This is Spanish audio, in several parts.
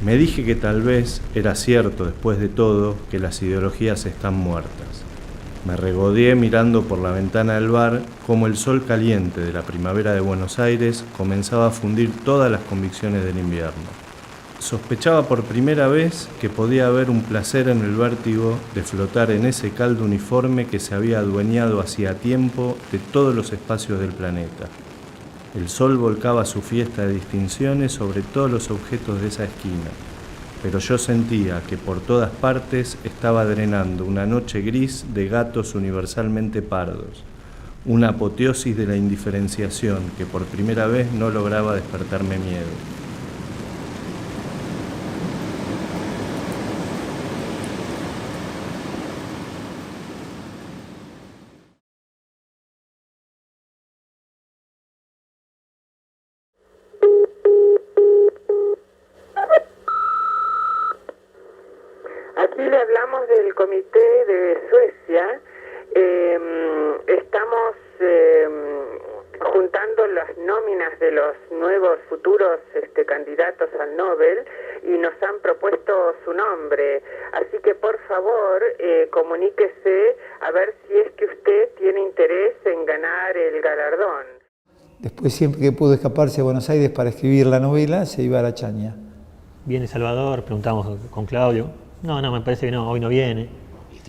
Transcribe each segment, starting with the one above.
Me dije que tal vez era cierto, después de todo, que las ideologías están muertas. Me regodeé mirando por la ventana del bar cómo el sol caliente de la primavera de Buenos Aires comenzaba a fundir todas las convicciones del invierno. Sospechaba por primera vez que podía haber un placer en el vértigo de flotar en ese caldo uniforme que se había adueñado hacía tiempo de todos los espacios del planeta. El sol volcaba su fiesta de distinciones sobre todos los objetos de esa esquina, pero yo sentía que por todas partes estaba drenando una noche gris de gatos universalmente pardos, una apoteosis de la indiferenciación que por primera vez no lograba despertarme miedo. Aquí le hablamos del comité de Suecia. Estamos juntando las nóminas de los nuevos futuros candidatos al Nobel y nos han propuesto su nombre. Así que por favor comuníquese a ver si es que usted tiene interés en ganar el galardón. Después, siempre que pudo escaparse a Buenos Aires para escribir la novela, se iba a la Chaña. ¿Viene Salvador? Preguntamos con Claudio. No, me parece que no, hoy no viene.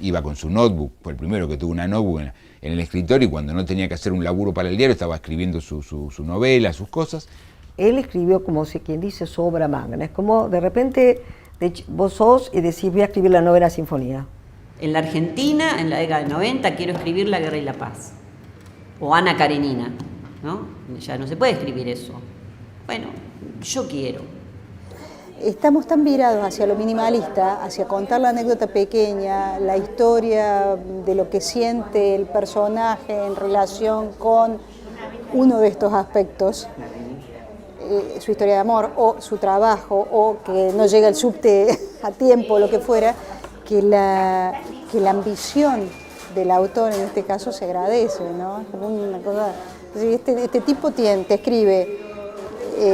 Iba con su notebook, fue el primero que tuvo una notebook en el escritorio, y cuando no tenía que hacer un laburo para el diario estaba escribiendo su novela, sus cosas. Él escribió, como quien dice, su obra magna. Es como de repente vos sos y decís, voy a escribir la novena sinfonía. En la Argentina, en la década del 90, quiero escribir La Guerra y la Paz. O Ana Karenina, ¿no? Ya no se puede escribir eso. Bueno, yo quiero. Estamos tan virados hacia lo minimalista, hacia contar la anécdota pequeña, la historia de lo que siente el personaje en relación con uno de estos aspectos, su historia de amor o su trabajo o que no llega el subte a tiempo, lo que fuera, que la ambición del autor en este caso se agradece, ¿no? Como una cosa. Este tipo te escribe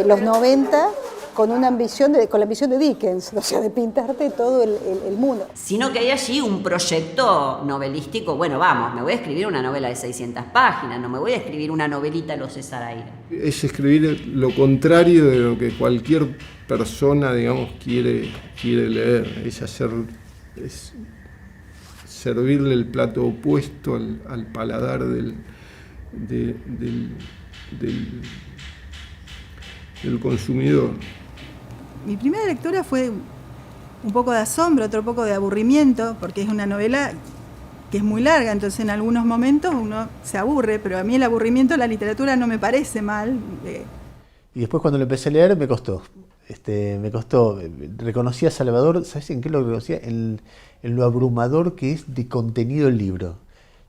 los 90 con una ambición con la ambición de Dickens, o sea, de pintarte todo el mundo. Sino que hay allí un proyecto novelístico. Bueno, vamos, me voy a escribir una novela de 600 páginas, no me voy a escribir una novelita a los César Aira. Es escribir lo contrario de lo que cualquier persona, digamos, quiere leer. Es servirle el plato opuesto al paladar del consumidor. Mi primera lectura fue un poco de asombro, otro poco de aburrimiento, porque es una novela que es muy larga, entonces en algunos momentos uno se aburre, pero a mí el aburrimiento de la literatura no me parece mal. Y después cuando lo empecé a leer me costó. Reconocí a Salvador, ¿sabes en qué lo reconocía? En lo abrumador que es de contenido el libro.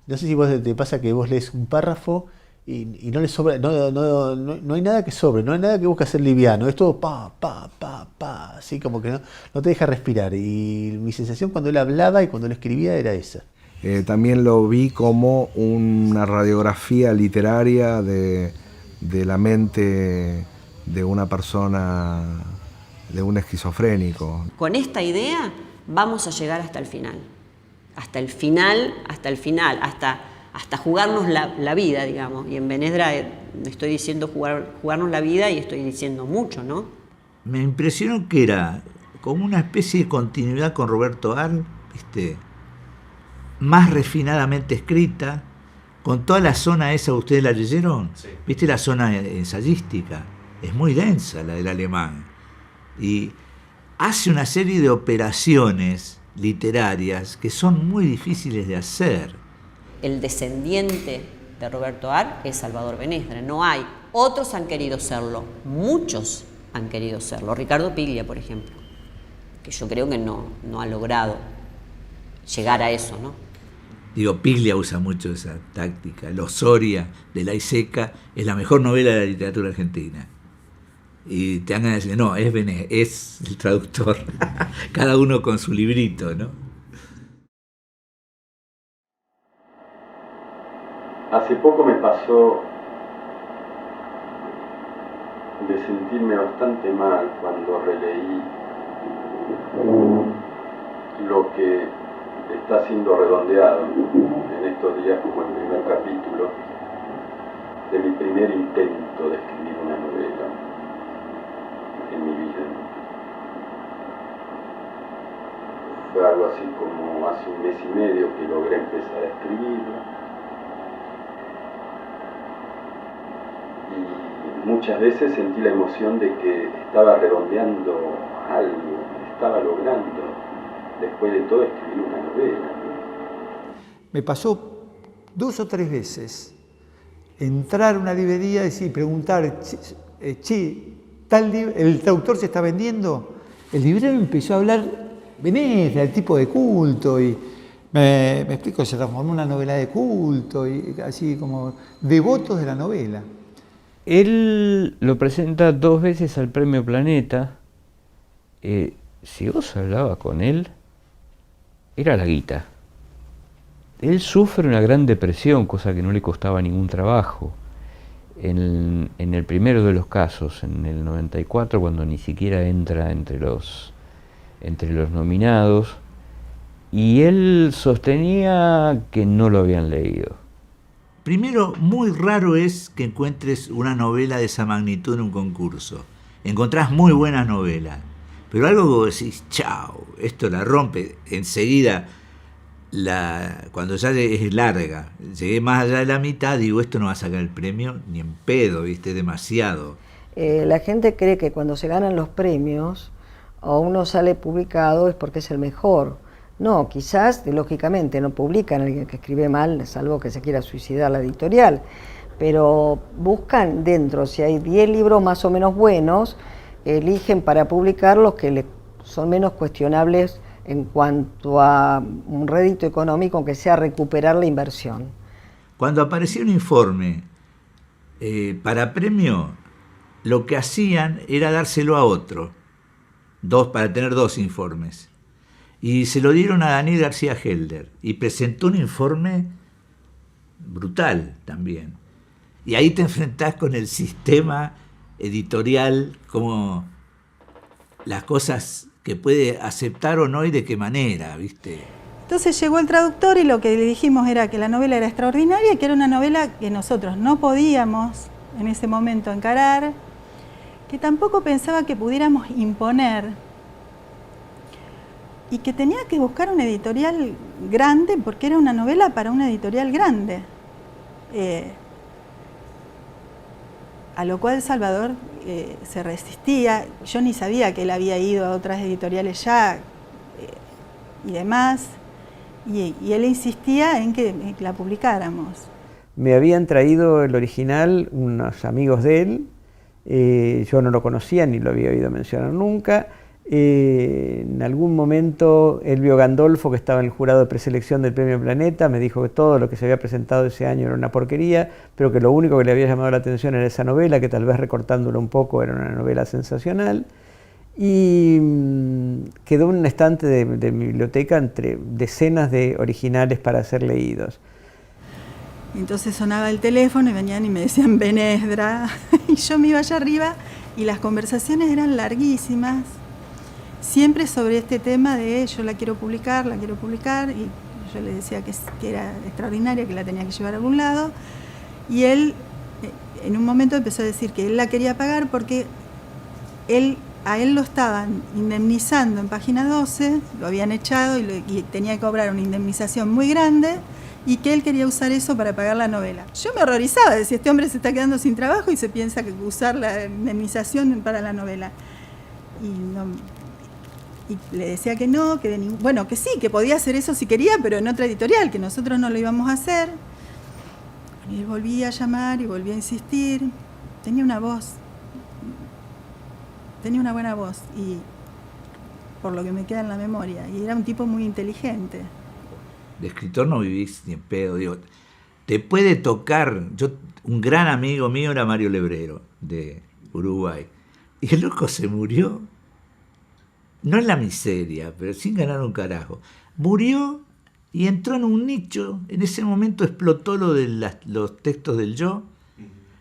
No sé si vos te pasa que vos lees un párrafo y no le sobra, no hay nada que sobre, no hay nada que busque ser liviano, es todo pa, así como que no te deja respirar. Y mi sensación cuando él hablaba y cuando él escribía era esa. También lo vi como una radiografía literaria de la mente de una persona, de un esquizofrénico. Con esta idea vamos a llegar hasta el final, hasta jugarnos la vida, digamos. Y en Benedra estoy diciendo jugarnos la vida y estoy diciendo mucho, ¿no? Me impresionó que era como una especie de continuidad con Roberto Arlt, más refinadamente escrita, con toda la zona esa, ¿ustedes la leyeron? Sí. ¿Viste la zona ensayística? Es muy densa la del alemán. Y hace una serie de operaciones literarias que son muy difíciles de hacer. El descendiente de Roberto Arlt es Salvador Benedra, no hay. Otros han querido serlo, muchos han querido serlo. Ricardo Piglia, por ejemplo, que yo creo que no ha logrado llegar a eso, ¿no? Digo, Piglia usa mucho esa táctica. Los Soria de La Iseca es la mejor novela de la literatura argentina. Y te dan ganas de decir, no, es el traductor. Cada uno con su librito, ¿no? Hace poco me pasó de sentirme bastante mal cuando releí lo que está siendo redondeado en estos días como el primer capítulo de mi primer intento de escribir una novela en mi vida. Fue algo así como hace un mes y medio que logré empezar a escribirla. Y muchas veces sentí la emoción de que estaba redondeando algo, estaba logrando, después de todo, escribir una novela. Me pasó 2 o 3 veces entrar a una librería y preguntar, ¿el traductor se está vendiendo? El librero empezó a hablar Benesdra, el tipo de culto, y me explico, se transformó en una novela de culto, y así como devotos de la novela. Él lo presenta 2 veces al Premio Planeta. Si vos hablabas con él, era la guita. Él sufre una gran depresión, cosa que no le costaba ningún trabajo. En el primero de los casos, en el 94, cuando ni siquiera entra entre los nominados, y él sostenía que no lo habían leído. Primero, muy raro es que encuentres una novela de esa magnitud en un concurso. Encontrás muy buenas novelas, pero algo que vos decís, chao, esto la rompe. Enseguida, cuando ya es larga, llegué más allá de la mitad, digo, esto no va a sacar el premio ni en pedo, ¿viste? Demasiado. La gente cree que cuando se ganan los premios, o uno sale publicado es porque es el mejor. No, quizás, lógicamente, no publican a alguien que escribe mal, salvo que se quiera suicidar la editorial, pero buscan dentro, si hay 10 libros más o menos buenos, eligen para publicar los que son menos cuestionables en cuanto a un rédito económico, aunque sea recuperar la inversión. Cuando aparecía un informe para premio, lo que hacían era dárselo a otro, para tener 2 informes. Y se lo dieron a Daniel García Helder y presentó un informe brutal también. Y ahí te enfrentás con el sistema editorial, como las cosas que puede aceptar o no y de qué manera, ¿viste? Entonces llegó el traductor y lo que le dijimos era que la novela era extraordinaria, que era una novela que nosotros no podíamos en ese momento encarar, que tampoco pensaba que pudiéramos imponer, y que tenía que buscar una editorial grande porque era una novela para una editorial grande. A lo cual Salvador se resistía. Yo ni sabía que él había ido a otras editoriales ya y demás, y él insistía en que la publicáramos. Me habían traído el original unos amigos de él, yo no lo conocía ni lo había oído mencionar nunca. En algún momento Elvio Gandolfo, que estaba en el jurado de preselección del Premio Planeta, me dijo que todo lo que se había presentado ese año era una porquería, pero que lo único que le había llamado la atención era esa novela, que tal vez recortándolo un poco era una novela sensacional, y quedó en un estante de mi biblioteca entre decenas de originales para ser leídos. Entonces sonaba el teléfono y venían y me decían Benesdra, y yo me iba allá arriba y las conversaciones eran larguísimas, siempre sobre este tema de yo la quiero publicar, y yo le decía que era extraordinaria, que la tenía que llevar a algún lado, y él en un momento empezó a decir que él la quería pagar porque a él lo estaban indemnizando en Página 12, lo habían echado y tenía que cobrar una indemnización muy grande, y que él quería usar eso para pagar la novela. Yo me horrorizaba, decía, este hombre se está quedando sin trabajo y se piensa que usar la indemnización para la novela. Y le decía que no, que sí, que podía hacer eso si quería, pero en otra editorial, que nosotros no lo íbamos a hacer. Y él volvía a llamar y volvía a insistir. Tenía una buena voz, y por lo que me queda en la memoria, y era un tipo muy inteligente. De escritor no vivís ni en pedo, digo, te puede tocar. Un gran amigo mío era Mario Lebrero, de Uruguay, y el loco se murió, no en la miseria, pero sin ganar un carajo. Murió y entró en un nicho. En ese momento explotó lo de los textos del yo.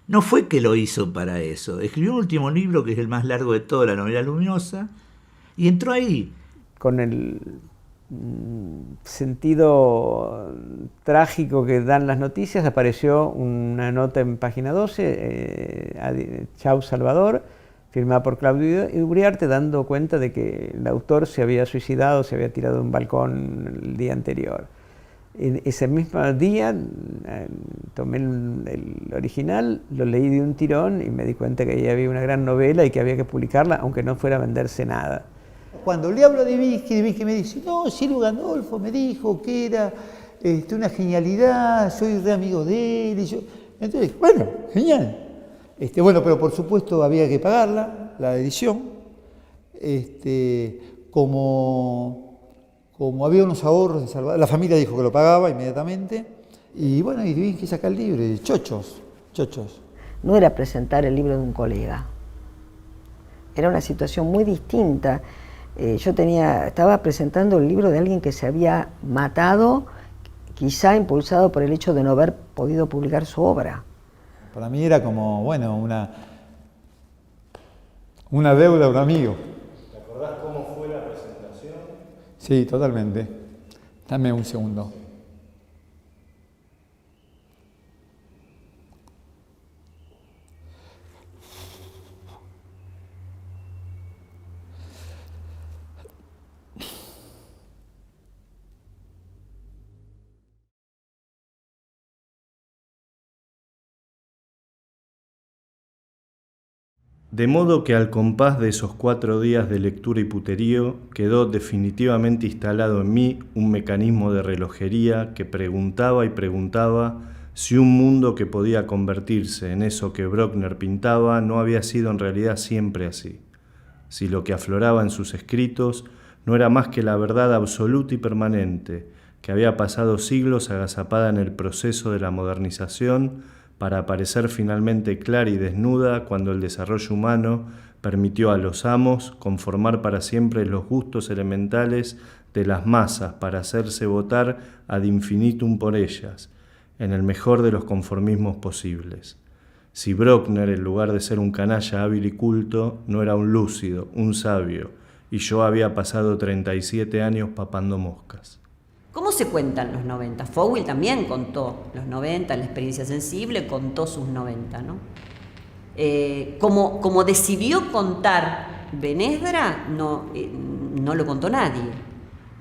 No fue que lo hizo para eso. Escribió un último libro, que es el más largo de todo, La novela luminosa, y entró ahí. con el sentido trágico que dan las noticias, apareció una nota en página 12, Chau Salvador, firmada por Claudio Uriarte, dando cuenta de que el autor se había suicidado, se había tirado de un balcón el día anterior. En ese mismo día tomé el original, lo leí de un tirón y me di cuenta que ahí había una gran novela y que había que publicarla, aunque no fuera a venderse nada. Cuando le hablo de Divinsky me dice, no, Silvio Gandolfo me dijo que era una genialidad, soy re amigo de él. Y yo, entonces, bueno, genial. Bueno, pero por supuesto había que pagarla, la edición. Como había unos ahorros de Salvador, la familia dijo que lo pagaba inmediatamente. Y bueno, y Divinsky saca el libro, y chochos. No era presentar el libro de un colega. Era una situación muy distinta. Estaba presentando el libro de alguien que se había matado, quizá impulsado por el hecho de no haber podido publicar su obra. Para mí era como, bueno, una deuda a un amigo. ¿Te acordás cómo fue la presentación? Sí, totalmente. Dame un segundo. De modo que al compás de esos 4 días de lectura y puterío, quedó definitivamente instalado en mí un mecanismo de relojería que preguntaba y preguntaba si un mundo que podía convertirse en eso que Bruckner pintaba no había sido en realidad siempre así, si lo que afloraba en sus escritos no era más que la verdad absoluta y permanente, que había pasado siglos agazapada en el proceso de la modernización para aparecer finalmente clara y desnuda cuando el desarrollo humano permitió a los amos conformar para siempre los gustos elementales de las masas para hacerse votar ad infinitum por ellas, en el mejor de los conformismos posibles. Si Bruckner, en lugar de ser un canalla hábil y culto, no era un lúcido, un sabio, y yo había pasado 37 años papando moscas. ¿Cómo se cuentan los 90? Fowell también contó los 90, la experiencia sensible contó sus 90, ¿no? Como decidió contar Benésdra, no lo contó nadie.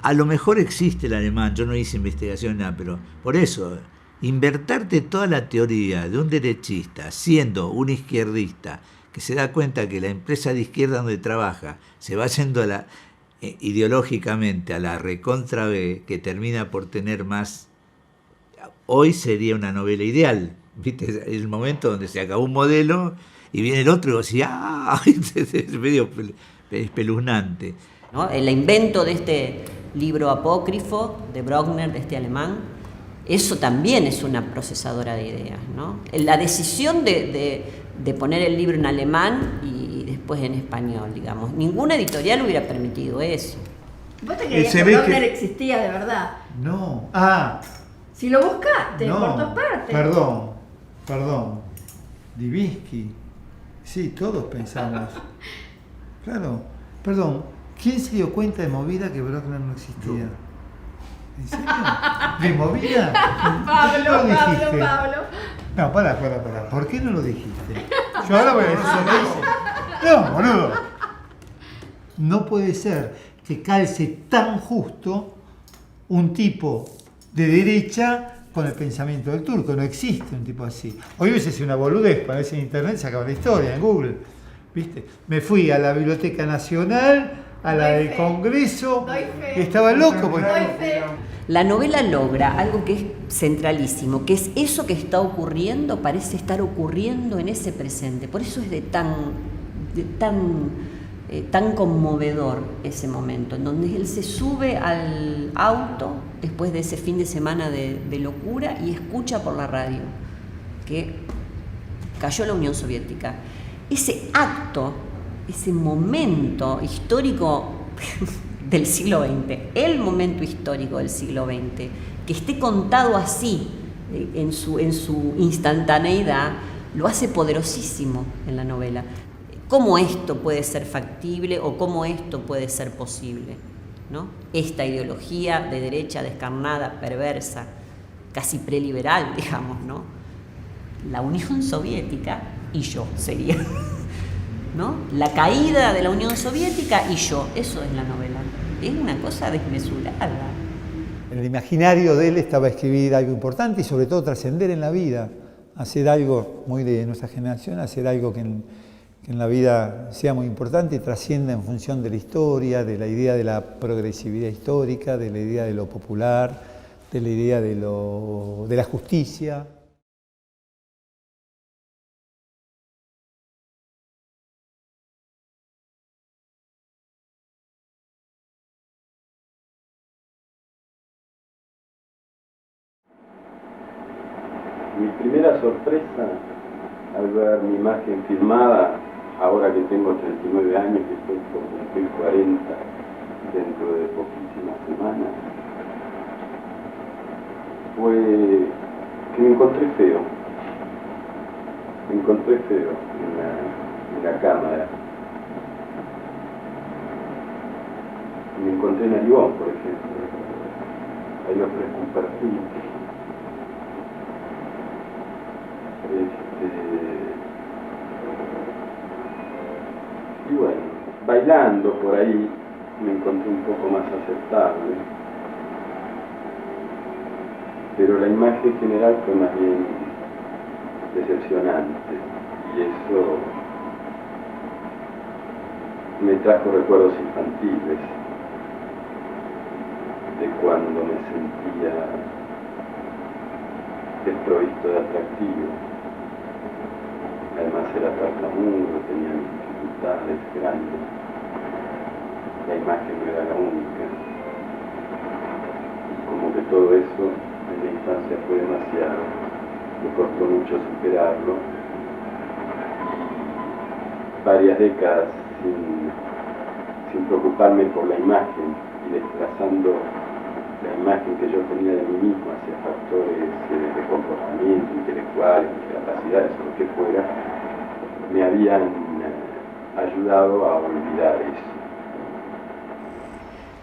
A lo mejor existe el alemán, yo no hice investigación nada, pero por eso, invertarte toda la teoría de un derechista siendo un izquierdista que se da cuenta que la empresa de izquierda donde trabaja se va yendo a la... ideológicamente a la recontra B, que termina por tener más, hoy sería una novela ideal, ¿viste? El momento donde se acabó un modelo y viene el otro y vos decís, ¡ah! Es medio espeluznante, ¿no? El invento de este libro apócrifo de Bruckner, de este alemán, eso también es una procesadora de ideas, ¿no? La decisión de poner el libro en alemán y después en español, digamos. Ninguna editorial hubiera permitido eso. ¿Vos te creías que Bruckner existía de verdad? No. Si lo buscaste por todas partes. Perdón. Divinsky. Sí, todos pensamos. Claro. Perdón. ¿Quién se dio cuenta de movida que Bruckner no existía? ¿En serio? ¿De movida? Pablo. No, pará. ¿Por qué no lo dijiste? Yo ahora voy a decir lo que hice. No, boludo. No puede ser que calce tan justo un tipo de derecha con el pensamiento del turco. No existe un tipo así. Hoy hubiese sido una boludez, para en internet se acaba la historia, en Google. ¿Viste? Me fui a la Biblioteca Nacional, a la del Congreso, y estaba loco. La novela logra algo que es centralísimo, que es eso que está ocurriendo, parece estar ocurriendo en ese presente. Por eso es tan conmovedor ese momento, en donde él se sube al auto después de ese fin de semana de locura y escucha por la radio que cayó la Unión Soviética. Ese acto, ese momento histórico del siglo XX, el momento histórico del siglo XX, que esté contado así, en su instantaneidad, lo hace poderosísimo en la novela. ¿Cómo esto puede ser factible o cómo esto puede ser posible? ¿no? Esta ideología de derecha descarnada, perversa, casi preliberal, digamos, ¿no? La Unión Soviética y yo sería, ¿no? La caída de la Unión Soviética y yo, eso es la novela. Es una cosa desmesurada. En el imaginario de él estaba escribir algo importante y sobre todo trascender en la vida, hacer algo muy de nuestra generación, hacer algo que en la vida sea muy importante y trascienda en función de la historia, de la idea de la progresividad histórica, de la idea de lo popular, de la idea de la justicia. Mi primera sorpresa al ver mi imagen filmada, ahora que tengo 39 años, que estoy por cumplir 40 dentro de poquísimas semanas, fue que me encontré feo. Me encontré feo en la cámara. Me encontré narigón, por ejemplo. Ahí lo compartí. Y bueno, bailando por ahí me encontré un poco más aceptable, pero la imagen general fue más bien decepcionante y eso me trajo recuerdos infantiles de cuando me sentía desprovisto de atractivo. Además era tartamudo, tenía dificultades grandes. La imagen no era la única. Y como que todo eso en la infancia fue demasiado. Me costó mucho superarlo. Y varias décadas sin preocuparme por la imagen y desplazando la imagen que yo tenía de mí mismo hacia factores de comportamiento, intelectuales, capacidades o lo que fuera, me habían ayudado a olvidar eso.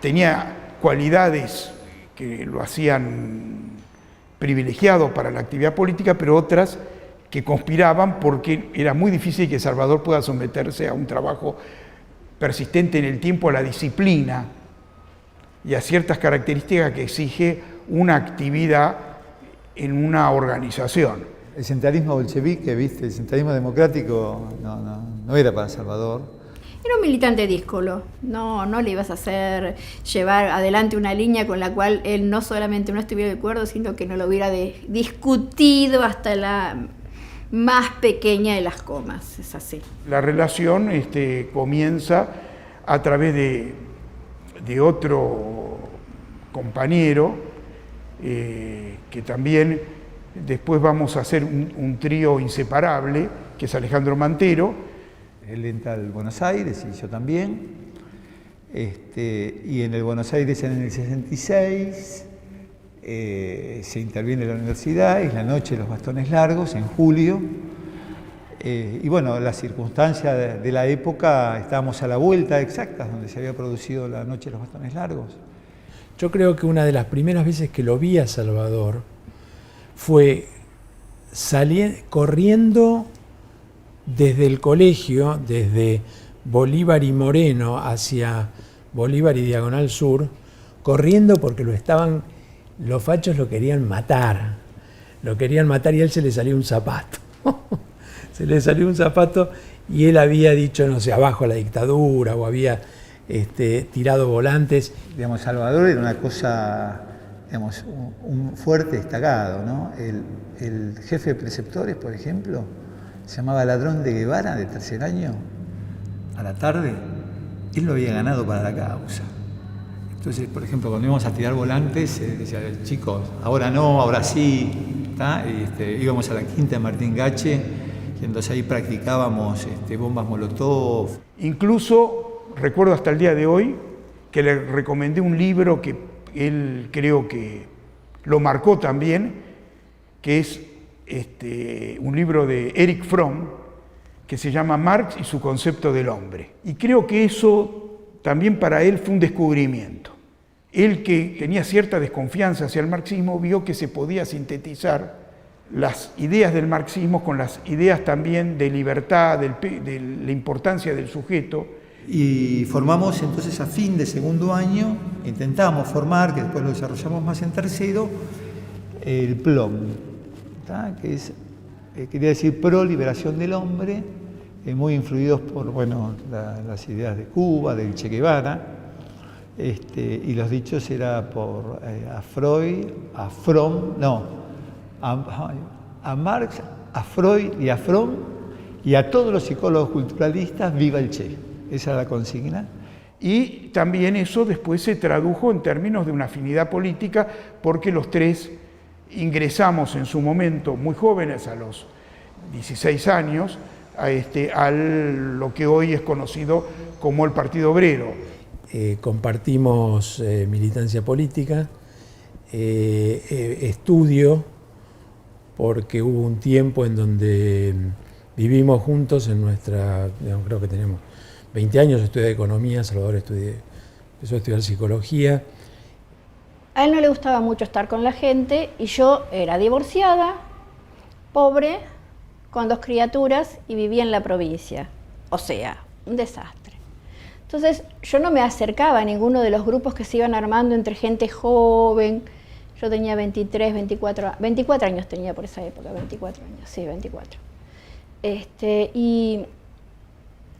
Tenía cualidades que lo hacían privilegiado para la actividad política, pero otras que conspiraban porque era muy difícil que Salvador pueda someterse a un trabajo persistente en el tiempo, a la disciplina y a ciertas características que exige una actividad en una organización. El centralismo bolchevique, ¿viste? El centralismo democrático no era para Salvador. Era un militante díscolo, no le ibas a hacer llevar adelante una línea con la cual él no solamente no estuviera de acuerdo, sino que no lo hubiera discutido hasta la más pequeña de las comas, es así. La relación comienza a través de otro compañero que también después vamos a hacer un trío inseparable, que es Alejandro Mantero. Él entra al Buenos Aires y yo también. Y en el Buenos Aires en el 66 se interviene la universidad, es la noche de los bastones largos, en julio. Y bueno, las circunstancias de la época, estábamos a la vuelta exacta donde se había producido la noche de los bastones largos. Yo creo que una de las primeras veces que lo vi a Salvador fue corriendo desde el colegio, desde Bolívar y Moreno hacia Bolívar y Diagonal Sur, corriendo porque los fachos lo querían matar y a él se le salió un zapato. Se le salió un zapato y él había dicho, no sé, abajo la dictadura o había tirado volantes. Digamos, Salvador era una cosa, digamos, un fuerte destacado, ¿no? El jefe de preceptores, por ejemplo, se llamaba Ladrón de Guevara, de tercer año, a la tarde, él lo había ganado para la causa. Entonces, por ejemplo, cuando íbamos a tirar volantes, decía, chicos, ahora no, ahora sí, ¿tá? Íbamos a la quinta de Martín Gache, y entonces ahí practicábamos bombas molotov. Incluso, recuerdo hasta el día de hoy, que le recomendé un libro que él creo que lo marcó también, que es un libro de Erich Fromm, que se llama Marx y su concepto del hombre. Y creo que eso también para él fue un descubrimiento. Él, que tenía cierta desconfianza hacia el marxismo, vio que se podía sintetizar las ideas del marxismo con las ideas también de libertad, de la importancia del sujeto. Y formamos entonces a fin de segundo año, intentamos formar, que después lo desarrollamos más en tercero, el PLOM, ¿tá? Que es, quería decir Pro Liberación del Hombre, muy influidos por las ideas de Cuba, del Che Guevara, y los dichos era por a Freud, a Fromm, a Marx, a Freud y a Fromm, y a todos los psicólogos culturalistas, viva el Che. Esa es la consigna. Y también eso después se tradujo en términos de una afinidad política, porque los tres ingresamos en su momento, muy jóvenes, a los 16 años, a lo que hoy es conocido como el Partido Obrero. Compartimos militancia política, estudio, porque hubo un tiempo en donde vivimos juntos en nuestra, creo que tenemos 20 años, estudié economía, Salvador empezó a estudiar psicología. A él no le gustaba mucho estar con la gente y yo era divorciada, pobre, con 2 criaturas y vivía en la provincia. O sea, un desastre. Entonces yo no me acercaba a ninguno de los grupos que se iban armando entre gente joven. Yo tenía 23, 24 años tenía por esa época, 24 años, sí, 24. Y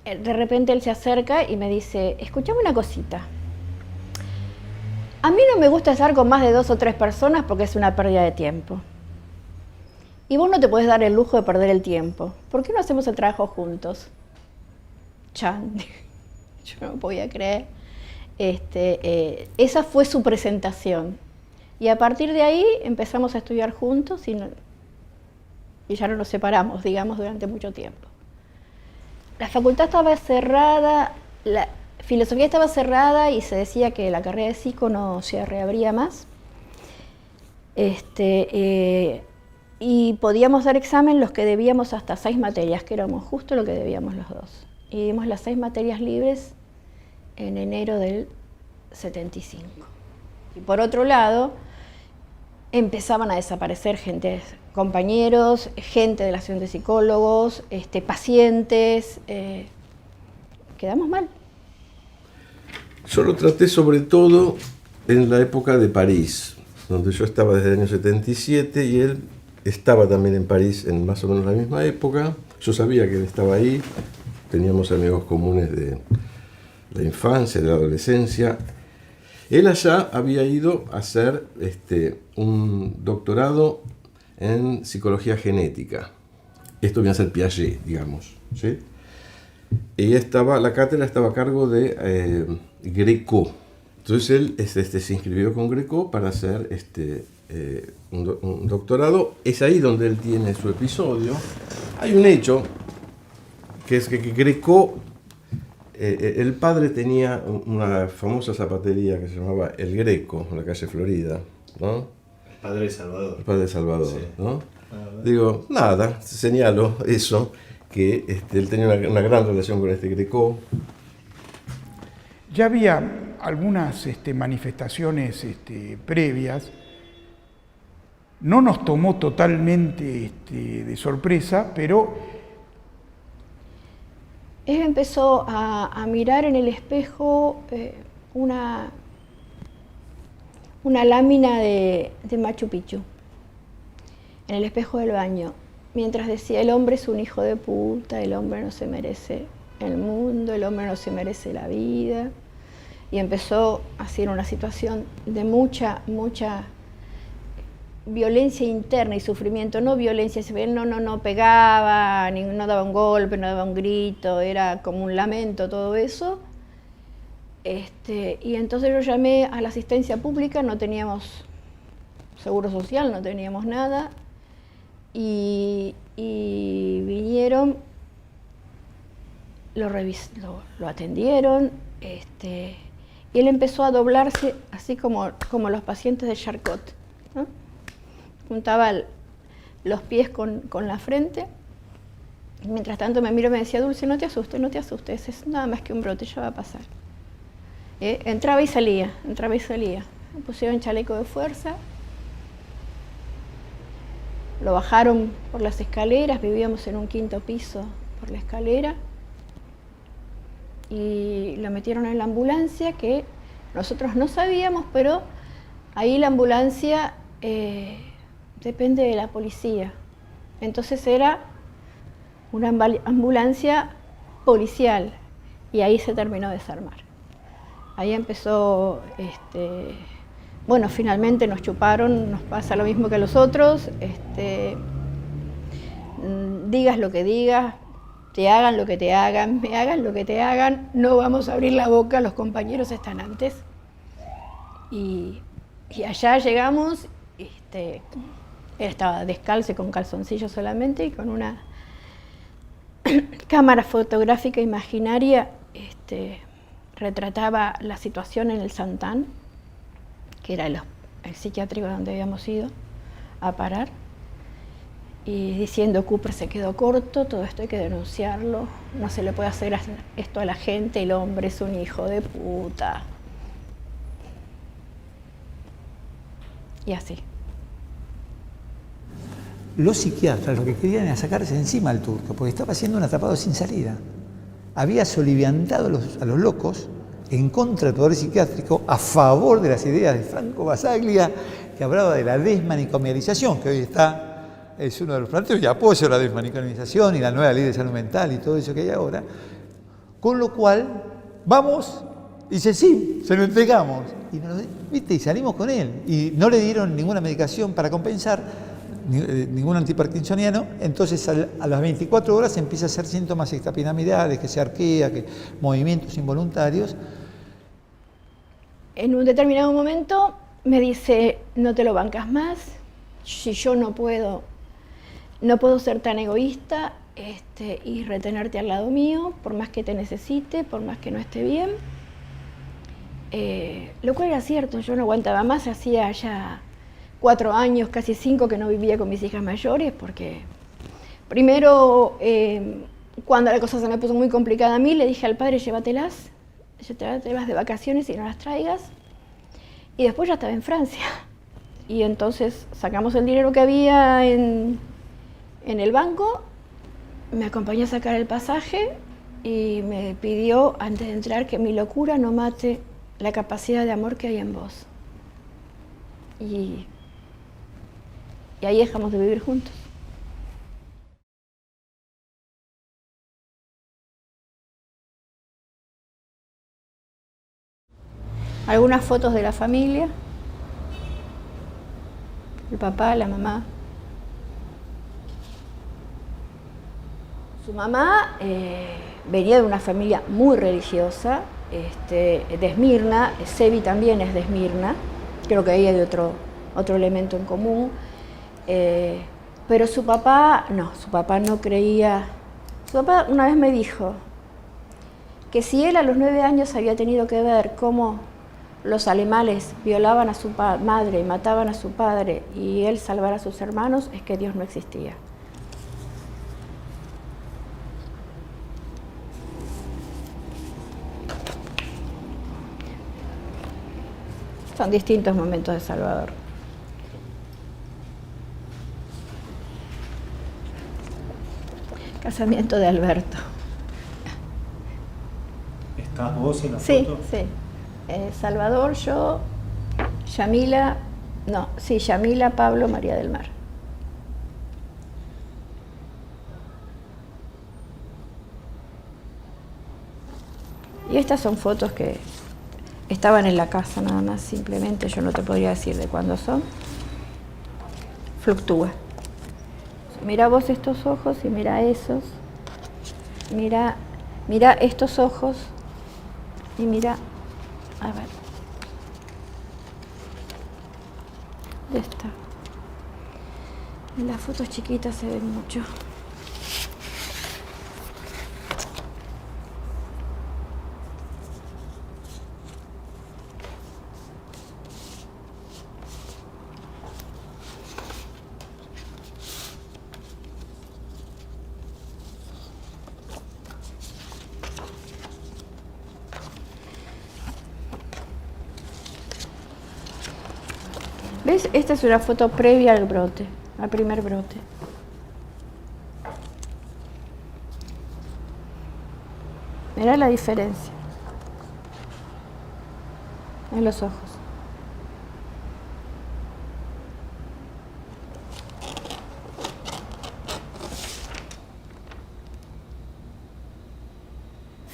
de repente él se acerca y me dice, escuchame una cosita. A mí no me gusta estar con más de 2 o 3 personas porque es una pérdida de tiempo. Y vos no te podés dar el lujo de perder el tiempo. ¿Por qué no hacemos el trabajo juntos? Chan, yo no podía creer. Esa fue su presentación. Y a partir de ahí empezamos a estudiar juntos y ya no nos separamos, digamos, durante mucho tiempo. La facultad estaba cerrada, la filosofía estaba cerrada y se decía que la carrera de psico no se reabría más. Y podíamos dar examen los que debíamos hasta 6 materias, que éramos justo lo que debíamos los dos. Y dimos las 6 materias libres en enero del 75. Y por otro lado, empezaban a desaparecer compañeros, gente de la asociación de psicólogos, pacientes. Quedamos mal. Yo lo traté sobre todo en la época de París, donde yo estaba desde el año 77 y él estaba también en París en más o menos la misma época. Yo sabía que él estaba ahí, teníamos amigos comunes de la infancia, de la adolescencia. Él allá había ido a hacer un doctorado en psicología genética. Esto viene a ser Piaget, digamos, ¿sí? Y la cátedra estaba a cargo de Greco. Entonces él se inscribió con Greco para hacer un doctorado. Es ahí donde él tiene su episodio. Hay un hecho, que es que Greco, el padre tenía una famosa zapatería que se llamaba El Greco, en la calle Florida, ¿no? El padre de Salvador. El padre de Salvador, sí. ¿No? Digo, nada, señalo eso, que él tenía una gran relación con Greco. Ya había algunas manifestaciones previas. No nos tomó totalmente de sorpresa, pero Él empezó a mirar en el espejo una lámina de Machu Picchu, en el espejo del baño, mientras decía, el hombre es un hijo de puta, el hombre no se merece el mundo, el hombre no se merece la vida. Y empezó a ser una situación de mucha violencia interna y sufrimiento, no violencia, él no pegaba, no daba un golpe, no daba un grito, era como un lamento, todo eso. Y entonces yo llamé a la asistencia pública, no teníamos seguro social, no teníamos nada, y vinieron, lo atendieron, y él empezó a doblarse así como los pacientes de Charcot, ¿no? Juntaba los pies con la frente, y mientras tanto me miró y me decía, Dulce, no te asustes, es nada más que un brote, ya va a pasar. Entraba y salía, entraba y salía. Me pusieron chaleco de fuerza. Lo bajaron por las escaleras, vivíamos en un 5º piso por la escalera. Y lo metieron en la ambulancia, que nosotros no sabíamos, pero ahí la ambulancia depende de la policía. Entonces era una ambulancia policial y ahí se terminó de desarmar. Ahí empezó, bueno, finalmente nos chuparon, nos pasa lo mismo que a los otros, digas lo que digas, te hagan lo que te hagan, me hagan lo que te hagan, no vamos a abrir la boca, los compañeros están antes. Y allá llegamos, él estaba descalzo y con calzoncillos solamente y con una cámara fotográfica imaginaria retrataba la situación en el Santán, que era el psiquiátrico donde habíamos ido a parar, y diciendo Cooper se quedó corto, todo esto hay que denunciarlo, no se le puede hacer esto a la gente, el hombre es un hijo de puta. Y así. Los psiquiatras lo que querían era sacarse encima al turco, porque estaba haciendo un atrapado sin salida. Había soliviantado a los locos en contra del poder psiquiátrico, a favor de las ideas de Franco Basaglia, que hablaba de la desmanicomialización, que hoy es uno de los planteos, y apoyo la desmanicomialización y la nueva ley de salud mental y todo eso que hay ahora. Con lo cual, vamos, y dice, sí, se lo entregamos. Y salimos con él. Y no le dieron ninguna medicación para compensar, ningún antiparkinsoniano, entonces a las 24 horas empieza a hacer síntomas extrapiramidales, que se arquea, que movimientos involuntarios. En un determinado momento me dice, no te lo bancas más, si yo no puedo ser tan egoísta y retenerte al lado mío, por más que te necesite, por más que no esté bien. Lo cual era cierto, yo no aguantaba más, hacía ya 4 años, casi 5 que no vivía con mis hijas mayores, porque primero, cuando la cosa se me puso muy complicada a mí, le dije al padre, llévatelas de vacaciones y no las traigas. Y después ya estaba en Francia. Y entonces sacamos el dinero que había en el banco, me acompañó a sacar el pasaje y me pidió, antes de entrar, que mi locura no mate la capacidad de amor que hay en vos. Y ahí dejamos de vivir juntos. Algunas fotos de la familia, el papá, la mamá. Su mamá venía de una familia muy religiosa, de Esmirna, Sebi también es de Esmirna, creo que ahí hay otro elemento en común. Pero su papá no creía. Su papá una vez me dijo que si él a los 9 años había tenido que ver cómo los alemanes violaban a su madre y mataban a su padre y él salvar a sus hermanos, es que Dios no existía. Son distintos momentos de Salvador. Casamiento de Alberto. ¿Estás vos en la sí, foto? Sí, Salvador, yo, Yamila, Pablo, María del Mar. Y estas son fotos que estaban en la casa nada más, simplemente, yo no te podría decir de cuándo son. Fluctúa. Mira vos estos ojos y mira esos. Mira estos ojos y mira, a ver. ¿Dónde está? En las fotos chiquitas se ven mucho. ¿Ves? Esta es una foto previa al brote, al primer brote. Mirá la diferencia en los ojos.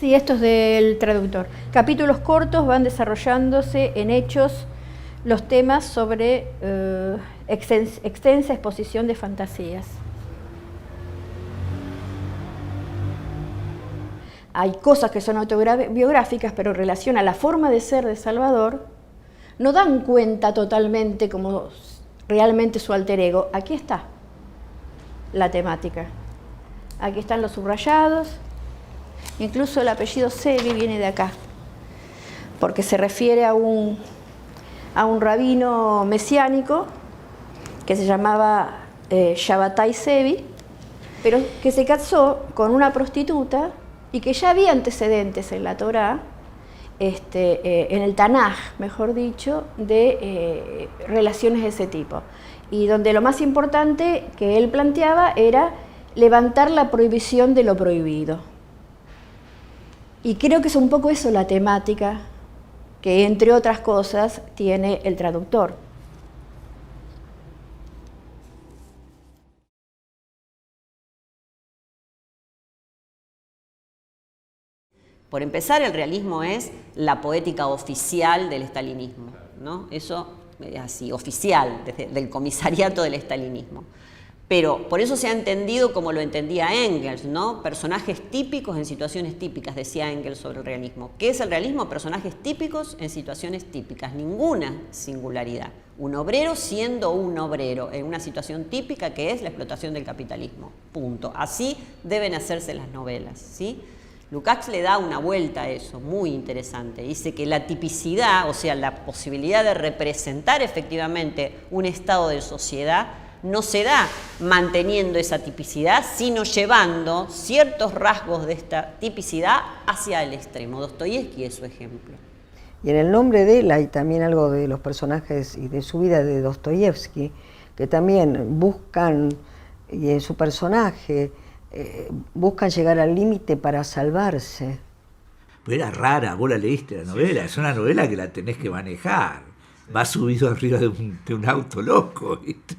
Sí, esto es del traductor. Capítulos cortos van desarrollándose en hechos los temas sobre extensa exposición de fantasías. Hay cosas que son autobiográficas, pero en relación a la forma de ser de Salvador, no dan cuenta totalmente como realmente su alter ego. Aquí está la temática. Aquí están los subrayados. Incluso el apellido Sevi viene de acá, porque se refiere a un rabino mesiánico que se llamaba Shabbatai Sevi, pero que se casó con una prostituta y que ya había antecedentes en la Torá, en el Tanaj, mejor dicho, de relaciones de ese tipo. Y donde lo más importante que él planteaba era levantar la prohibición de lo prohibido. Y creo que es un poco eso la temática que, entre otras cosas, tiene el traductor. Por empezar, el realismo es la poética oficial del estalinismo, ¿no? Eso es así, oficial, del comisariato del estalinismo. Pero por eso se ha entendido como lo entendía Engels, ¿no? Personajes típicos en situaciones típicas, decía Engels sobre el realismo. ¿Qué es el realismo? Personajes típicos en situaciones típicas, ninguna singularidad. Un obrero siendo un obrero en una situación típica que es la explotación del capitalismo. Punto. Así deben hacerse las novelas, ¿sí? Lukács le da una vuelta a eso, muy interesante. Dice que la tipicidad, o sea, la posibilidad de representar efectivamente un estado de sociedad, no se da manteniendo esa tipicidad, sino llevando ciertos rasgos de esta tipicidad hacia el extremo. Dostoyevski es su ejemplo. Y en El nombre de él hay también algo de los personajes y de su vida de Dostoyevski, que también buscan, y en su personaje, buscan llegar al límite para salvarse. Pero era rara, vos la leíste la novela, es una novela que la tenés que manejar. Va subido arriba de un auto loco, ¿viste?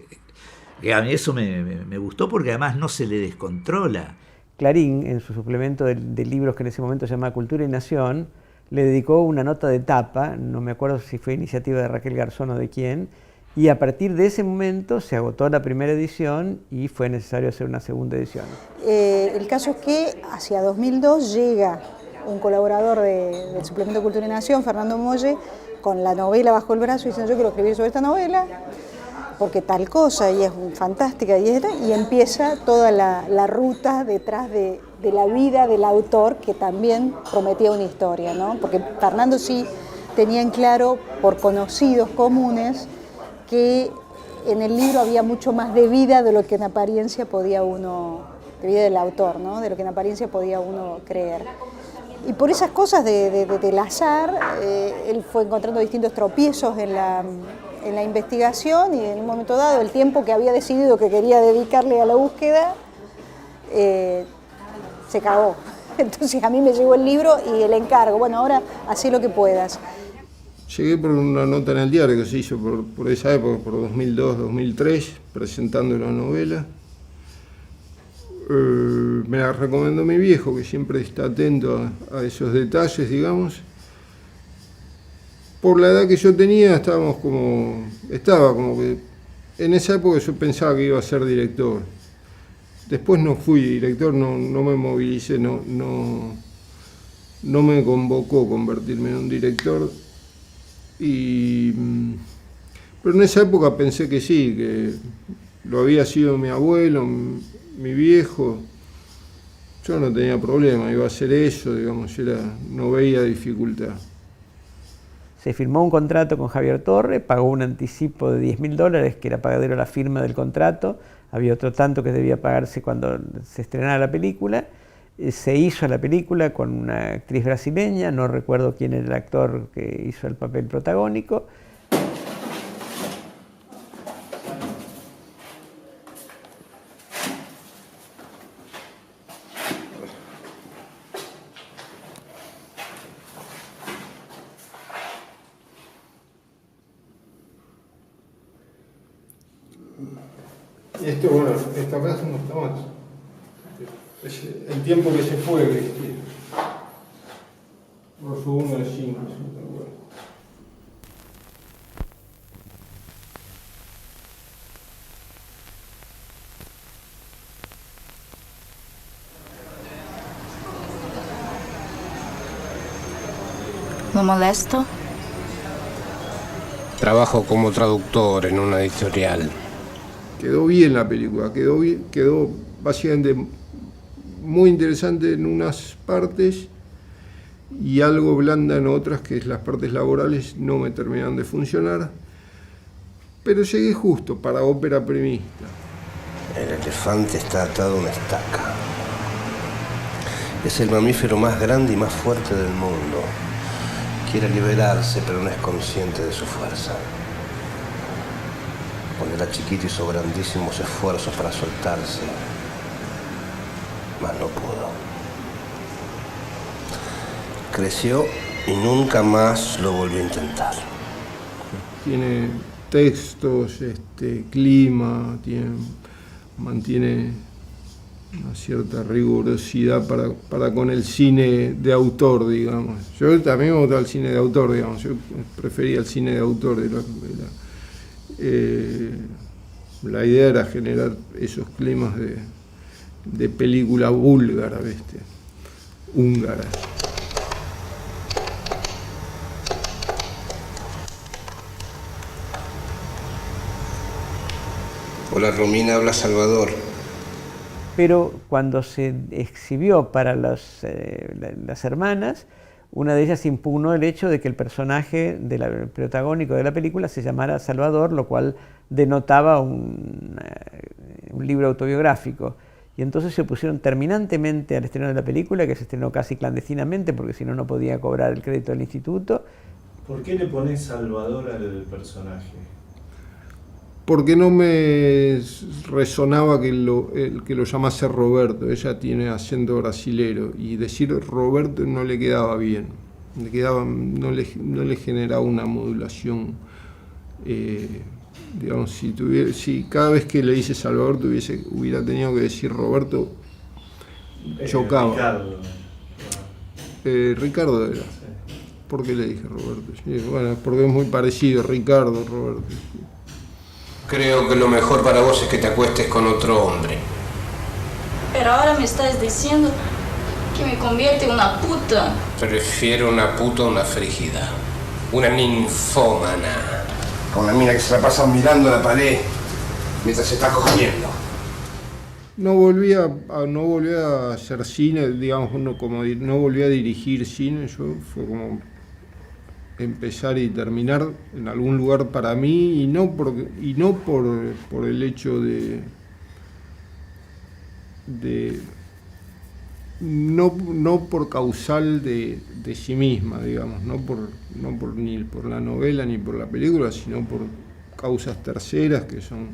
Que a mí eso me gustó porque además no se le descontrola. Clarín, en su suplemento de libros que en ese momento se llama Cultura y Nación, le dedicó una nota de tapa, no me acuerdo si fue iniciativa de Raquel Garzón o de quién, y a partir de ese momento se agotó la primera edición y fue necesario hacer una segunda edición. El caso es que hacia 2002 llega un colaborador del suplemento Cultura y Nación, Fernando Molle, con la novela bajo el brazo, diciendo: yo quiero escribir sobre esta novela, porque tal cosa, y es fantástica, y empieza toda la ruta detrás de la vida del autor, que también prometía una historia, ¿no? Porque Fernando sí tenía en claro, por conocidos comunes, que en el libro había mucho más de vida de lo que en apariencia podía uno, de vida del autor, ¿no? De lo que en apariencia podía uno creer. Y por esas cosas del azar, él fue encontrando distintos tropiezos en la investigación, y en un momento dado el tiempo que había decidido que quería dedicarle a la búsqueda se acabó. Entonces a mí me llegó el libro y el encargo: bueno, ahora hacé lo que puedas. Llegué por una nota en el diario que se hizo por esa época, por 2002, 2003, presentando la novela. Me la recomendó mi viejo, que siempre está atento a esos detalles, digamos. Por la edad que yo tenía, estaba como que en esa época yo pensaba que iba a ser director. Después no fui director, no me movilicé, no me convocó convertirme en un director. Pero en esa época pensé que sí, que lo había sido mi abuelo, mi viejo. Yo no tenía problema, iba a hacer eso, digamos, no veía dificultad. Se firmó un contrato con Javier Torre, pagó un anticipo de $10.000, que era pagadero la firma del contrato. Había otro tanto que debía pagarse cuando se estrenara la película. Se hizo la película con una actriz brasileña, no recuerdo quién era el actor que hizo el papel protagónico. Y esto, bueno, esta casa no está más. Es el tiempo que se fue, ¿viste? Rollo 1 de 5. ¿Lo molesto? Trabajo como traductor en una editorial. Quedó bien la película, quedó básicamente muy interesante en unas partes y algo blanda en otras, que es las partes laborales no me terminan de funcionar, pero llegué justo para ópera primista. El elefante está atado a una estaca. Es el mamífero más grande y más fuerte del mundo. Quiere liberarse, pero no es consciente de su fuerza. Pondrá chiquito hizo grandísimos esfuerzos para soltarse, mas no pudo. Creció y nunca más lo volvió a intentar. Tiene textos, clima, mantiene una cierta rigurosidad para con el cine de autor, digamos. Yo también me gustaba el cine de autor, digamos. Yo prefería el cine de autor. La idea era generar esos climas de película búlgara, ¿viste? Húngara. Hola Romina, habla Salvador. Pero cuando se exhibió para las hermanas, una de ellas impugnó el hecho de que el personaje protagónico de la película se llamara Salvador, lo cual denotaba un libro autobiográfico. Y entonces se opusieron terminantemente al estreno de la película, que se estrenó casi clandestinamente, porque si no, no podía cobrar el crédito del instituto. ¿Por qué le pones Salvador al personaje? Porque no me resonaba que lo llamase Roberto. Ella tiene acento brasilero y decir Roberto no le quedaba bien. No le generaba una modulación. Digamos, si cada vez que le dice Salvador hubiera tenido que decir Roberto, chocaba. Ricardo era. ¿Por qué le dije Roberto? Sí, bueno, porque es muy parecido, Ricardo, Roberto. Creo que lo mejor para vos es que te acuestes con otro hombre. Pero ahora me estás diciendo que me convierte en una puta. Prefiero una puta a una frígida. Una ninfómana. Una mina que se la pasa mirando la pared mientras se está cogiendo. No volví a hacer cine, digamos, no volví a dirigir cine. Fue como empezar y terminar en algún lugar para mí y no por el hecho no por causal de sí misma, digamos, ni por la novela ni por la película, sino por causas terceras que son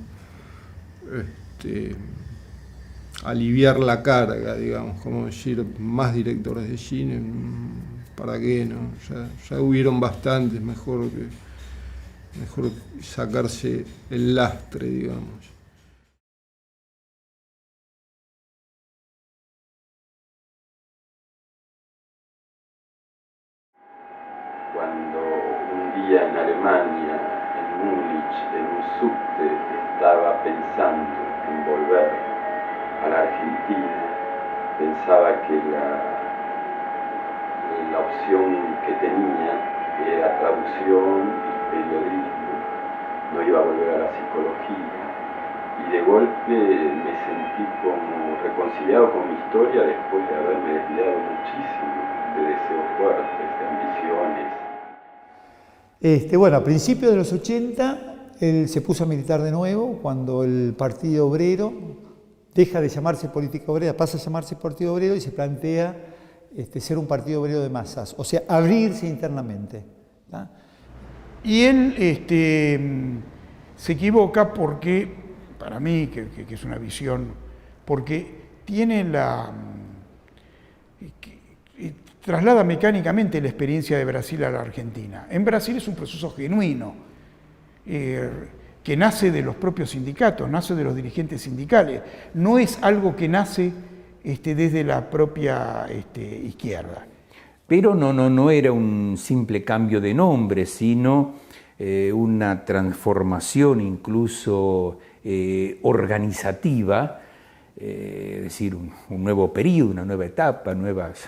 aliviar la carga, digamos, como decir, más directores de cine, ¿para qué? ¿No? Ya hubieron bastantes, mejor sacarse el lastre, digamos. Cuando un día en Alemania, en Múnich, en un subte, estaba pensando en volver a la Argentina, pensaba que la opción que tenía era traducción y periodismo, no iba a volver a la psicología, y de golpe me sentí como reconciliado con mi historia después de haberme desviado muchísimo de deseos fuertes, de ambiciones. Bueno, a principios de los 80 él se puso a militar de nuevo cuando el Partido Obrero deja de llamarse Política Obrera, pasa a llamarse Partido Obrero y se plantea ser un partido obrero de masas, o sea, abrirse internamente. ¿tá? Y él se equivoca porque, para mí, que es una visión, porque tiene traslada mecánicamente la experiencia de Brasil a la Argentina. En Brasil es un proceso genuino. que nace de los propios sindicatos, nace de los dirigentes sindicales, no es algo que nace desde la propia izquierda. Pero no era un simple cambio de nombre, sino una transformación incluso organizativa, es decir, un nuevo periodo, una nueva etapa, nuevas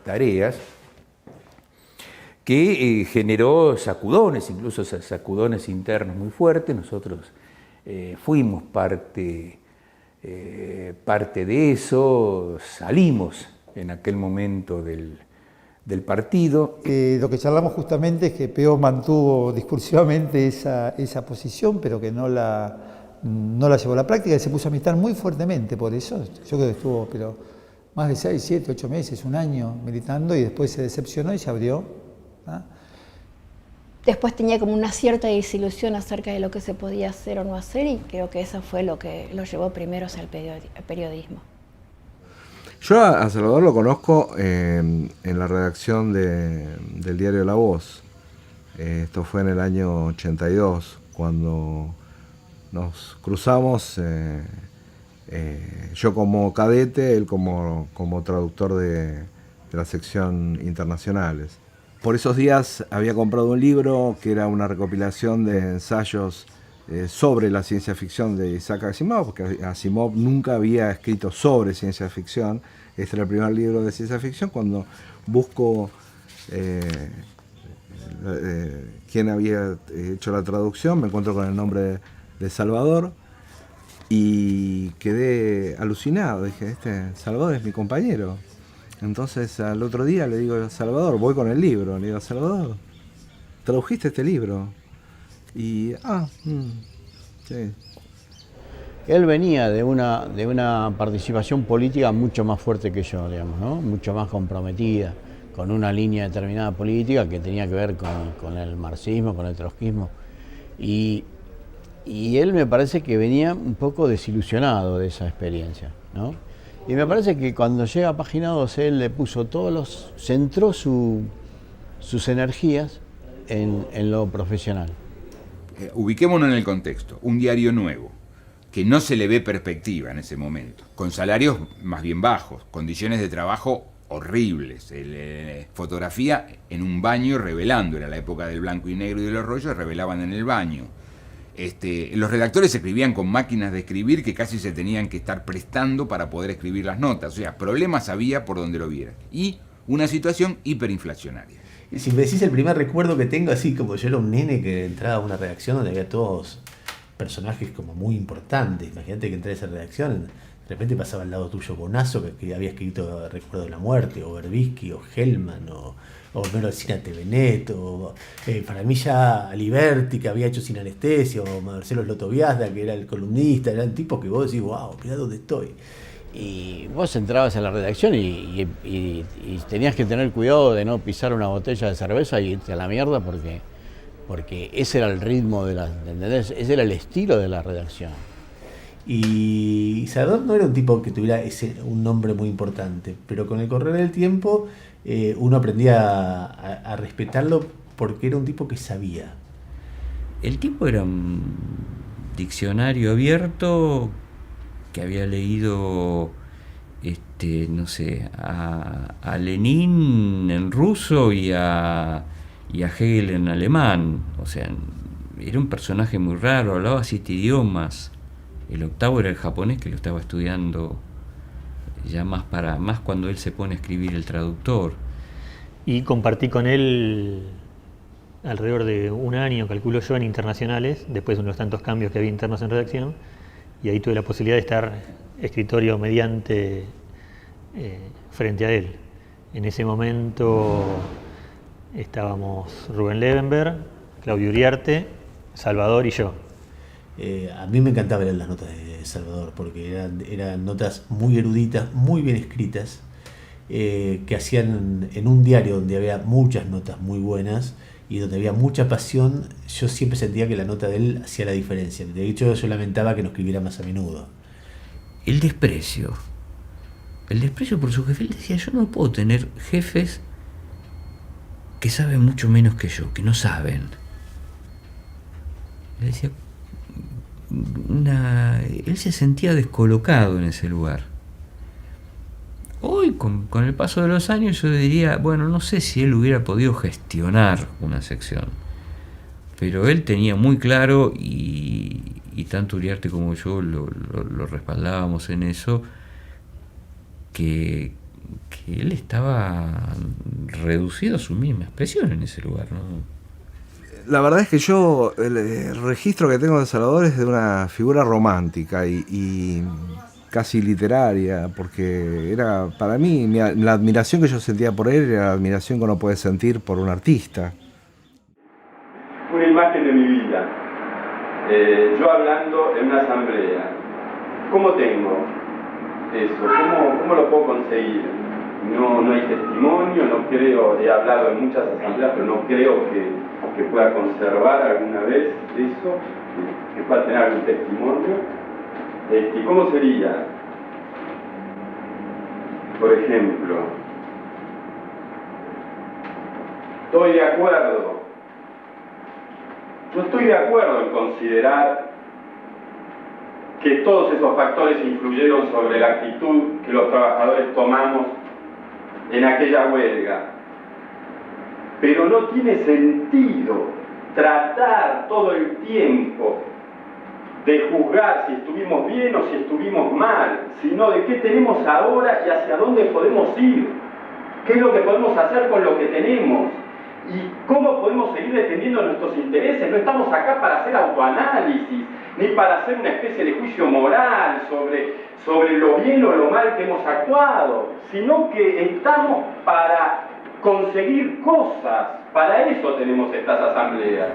tareas, que generó sacudones, incluso sacudones internos muy fuertes. Nosotros fuimos parte de eso, salimos en aquel momento del partido. Lo que charlamos justamente es que Peó mantuvo discursivamente esa posición, pero que no la llevó a la práctica y se puso a militar muy fuertemente por eso. Yo creo que estuvo más de 6, 7, 8 meses, un año militando y después se decepcionó y se abrió. Después tenía como una cierta desilusión acerca de lo que se podía hacer o no hacer y creo que eso fue lo que lo llevó primero hacia el periodismo. Yo a Salvador lo conozco en la redacción del diario La Voz. Esto fue en el año 82, cuando nos cruzamos, yo como cadete, él como traductor de la sección internacionales. Por esos días había comprado un libro que era una recopilación de ensayos sobre la ciencia ficción de Isaac Asimov, porque Asimov nunca había escrito sobre ciencia ficción. Este era el primer libro de ciencia ficción. Cuando busco quién había hecho la traducción, me encuentro con el nombre de Salvador y quedé alucinado. Dije, Salvador es mi compañero. Entonces al otro día le digo, Salvador, voy con el libro. Le digo, Salvador, ¿tradujiste este libro? Y, sí. Él venía de una participación política mucho más fuerte que yo, digamos, ¿no? Mucho más comprometida, con una línea determinada política que tenía que ver con el marxismo, con el trotskismo. Y él me parece que venía un poco desilusionado de esa experiencia, ¿no? Y me parece que cuando llega a Página 12, él le puso centró sus energías en lo profesional. Ubiquémonos en el contexto. Un diario nuevo, que no se le ve perspectiva en ese momento, con salarios más bien bajos, condiciones de trabajo horribles, fotografía en un baño revelando, era la época del blanco y negro y de los rollos, revelaban en el baño. Los redactores escribían con máquinas de escribir que casi se tenían que estar prestando para poder escribir las notas, o sea, problemas había por donde lo vieran, y una situación hiperinflacionaria. Si me decís el primer recuerdo que tengo, así como yo era un nene que entraba a una redacción donde había todos personajes como muy importantes. Imagínate que entré a esa redacción, de repente pasaba al lado tuyo Bonazo, que había escrito Recuerdo de la Muerte, o Berbisky, o Hellman, o Homero Alcina Tevenet, o para mí ya Aliberti, que había hecho Sin Anestesia, o Marcelo Lotoviazda, que era el columnista. Eran tipos que vos decís, wow, mirá dónde estoy. Y vos entrabas a la redacción y tenías que tener cuidado de no pisar una botella de cerveza y irte a la mierda porque ese era el ritmo ¿entendés? Ese era el estilo de la redacción. Y Salvador no era un tipo que tuviera un nombre muy importante, pero con el correr del tiempo uno aprendía a respetarlo porque era un tipo que sabía. El tipo era un diccionario abierto que había leído, no sé, a Lenin en ruso y a Hegel en alemán. O sea, era un personaje muy raro, hablaba 7 idiomas. El octavo era el japonés, que lo estaba estudiando ya más cuando él se pone a escribir el traductor. Y compartí con él alrededor de un año, calculo yo, en internacionales, después de unos tantos cambios que había internos en redacción, y ahí tuve la posibilidad de estar escritorio mediante frente a él. En ese momento estábamos Rubén Levenberg, Claudio Uriarte, Salvador y yo. A mí me encantaba leer las notas de Salvador porque eran notas muy eruditas, muy bien escritas, que hacían en un diario donde había muchas notas muy buenas y donde había mucha pasión. Yo siempre sentía que la nota de él hacía la diferencia. De hecho, yo lamentaba que no escribiera más a menudo. El desprecio por su jefe. Él decía, yo no puedo tener jefes que saben mucho menos que yo, que no saben. Él decía, él se sentía descolocado en ese lugar. Hoy, con el paso de los años, yo diría, bueno, no sé si él hubiera podido gestionar una sección, pero él tenía muy claro, y tanto Uriarte como yo lo respaldábamos en eso, que él estaba reducido a su misma expresión en ese lugar, ¿no? La verdad es que yo, el registro que tengo de Salvador es de una figura romántica y casi literaria, porque era, para mí, la admiración que yo sentía por él era la admiración que uno puede sentir por un artista. Una imagen de mi vida, yo hablando en una asamblea. ¿Cómo tengo eso? ¿Cómo lo puedo conseguir? No hay testimonio, no creo, he hablado en muchas asambleas, pero no creo que pueda conservar alguna vez eso, que pueda tener algún testimonio. ¿Y cómo sería? Por ejemplo, estoy de acuerdo. No estoy de acuerdo en considerar que todos esos factores influyeron sobre la actitud que los trabajadores tomamos en aquella huelga. Pero no tiene sentido tratar todo el tiempo de juzgar si estuvimos bien o si estuvimos mal, sino de qué tenemos ahora y hacia dónde podemos ir, qué es lo que podemos hacer con lo que tenemos y cómo podemos seguir defendiendo nuestros intereses. No estamos acá para hacer autoanálisis, ni para hacer una especie de juicio moral sobre lo bien o lo mal que hemos actuado, sino que estamos para conseguir cosas. Para eso tenemos estas asambleas.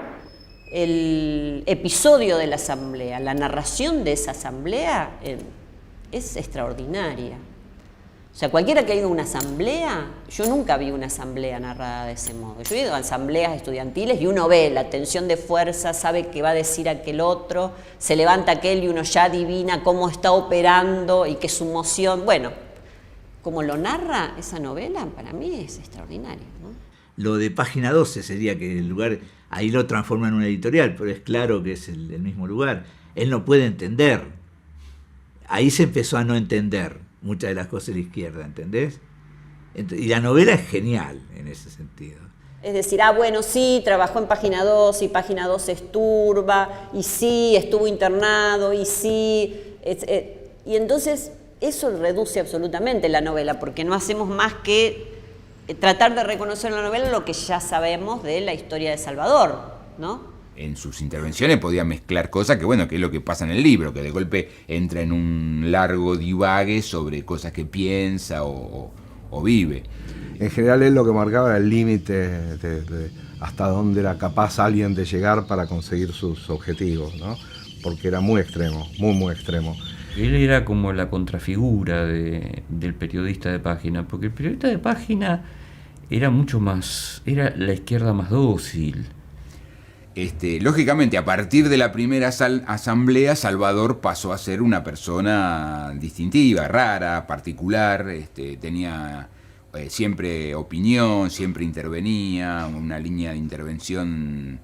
El episodio de la asamblea, la narración de esa asamblea es extraordinaria. O sea, cualquiera que ha ido a una asamblea, yo nunca vi una asamblea narrada de ese modo. Yo he ido a asambleas estudiantiles y uno ve la tensión de fuerza, sabe qué va a decir aquel otro, se levanta aquel y uno ya adivina cómo está operando y que su moción, bueno, como lo narra esa novela, para mí es extraordinario, ¿no? Lo de página 12 sería que el lugar, ahí lo transforma en una editorial, pero es claro que es el mismo lugar. Él no puede entender. Ahí se empezó a no entender muchas de las cosas de la izquierda, ¿entendés? Y la novela es genial en ese sentido. Es decir, bueno, sí, trabajó en Página 2 y Página 2 es turba, y sí, estuvo internado, y sí... y entonces eso reduce absolutamente la novela, porque no hacemos más que tratar de reconocer en la novela lo que ya sabemos de la historia de Salvador, ¿no? En sus intervenciones podía mezclar cosas que, bueno, que es lo que pasa en el libro, que de golpe entra en un largo divague sobre cosas que piensa o vive. En general él lo que marcaba era el límite de hasta dónde era capaz alguien de llegar para conseguir sus objetivos, ¿no? Porque era muy extremo, muy extremo. Él era como la contrafigura del periodista de página, porque el periodista de página era mucho más, era la izquierda más dócil. Lógicamente, a partir de la primera asamblea, Salvador pasó a ser una persona distintiva, rara, particular, tenía siempre opinión, siempre intervenía, una línea de intervención,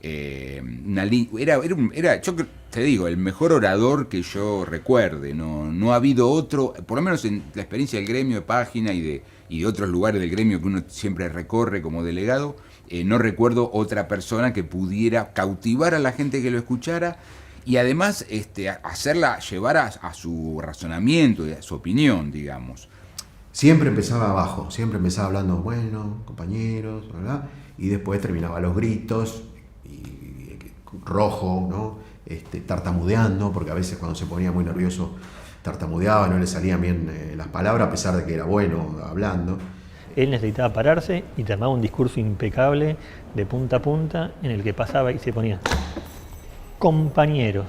era yo te digo, el mejor orador que yo recuerde. No ha habido otro, por lo menos en la experiencia del gremio de página y de otros lugares del gremio que uno siempre recorre como delegado, no recuerdo otra persona que pudiera cautivar a la gente que lo escuchara y además hacerla llevar a su razonamiento y a su opinión, digamos. Siempre empezaba abajo, siempre empezaba hablando, bueno, compañeros, ¿verdad? Y después terminaba a los gritos, y rojo, ¿no? Tartamudeando, porque a veces cuando se ponía muy nervioso tartamudeaba, no le salían bien las palabras, a pesar de que era bueno hablando. Él necesitaba pararse y te armaba un discurso impecable de punta a punta en el que pasaba y se ponía: compañeros,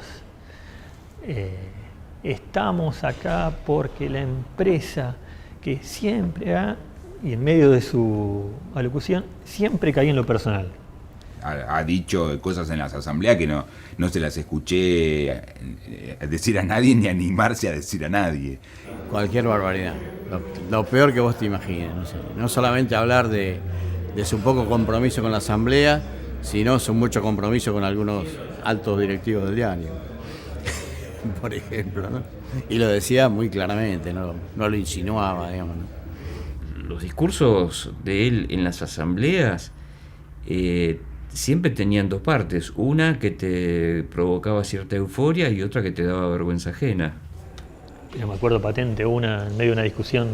estamos acá porque la empresa que siempre y en medio de su alocución siempre caía en lo personal. Ha dicho cosas en las asambleas que no se las escuché decir a nadie ni animarse a decir a nadie. Cualquier barbaridad, lo peor que vos te imagines. No solamente hablar de su poco compromiso con la asamblea, sino su mucho compromiso con algunos altos directivos del diario. por ejemplo, ¿no? Y lo decía muy claramente, no lo insinuaba, digamos, ¿no? Los discursos de él en las asambleas siempre tenían dos partes, una que te provocaba cierta euforia y otra que te daba vergüenza ajena. Yo me acuerdo patente una en medio de una discusión,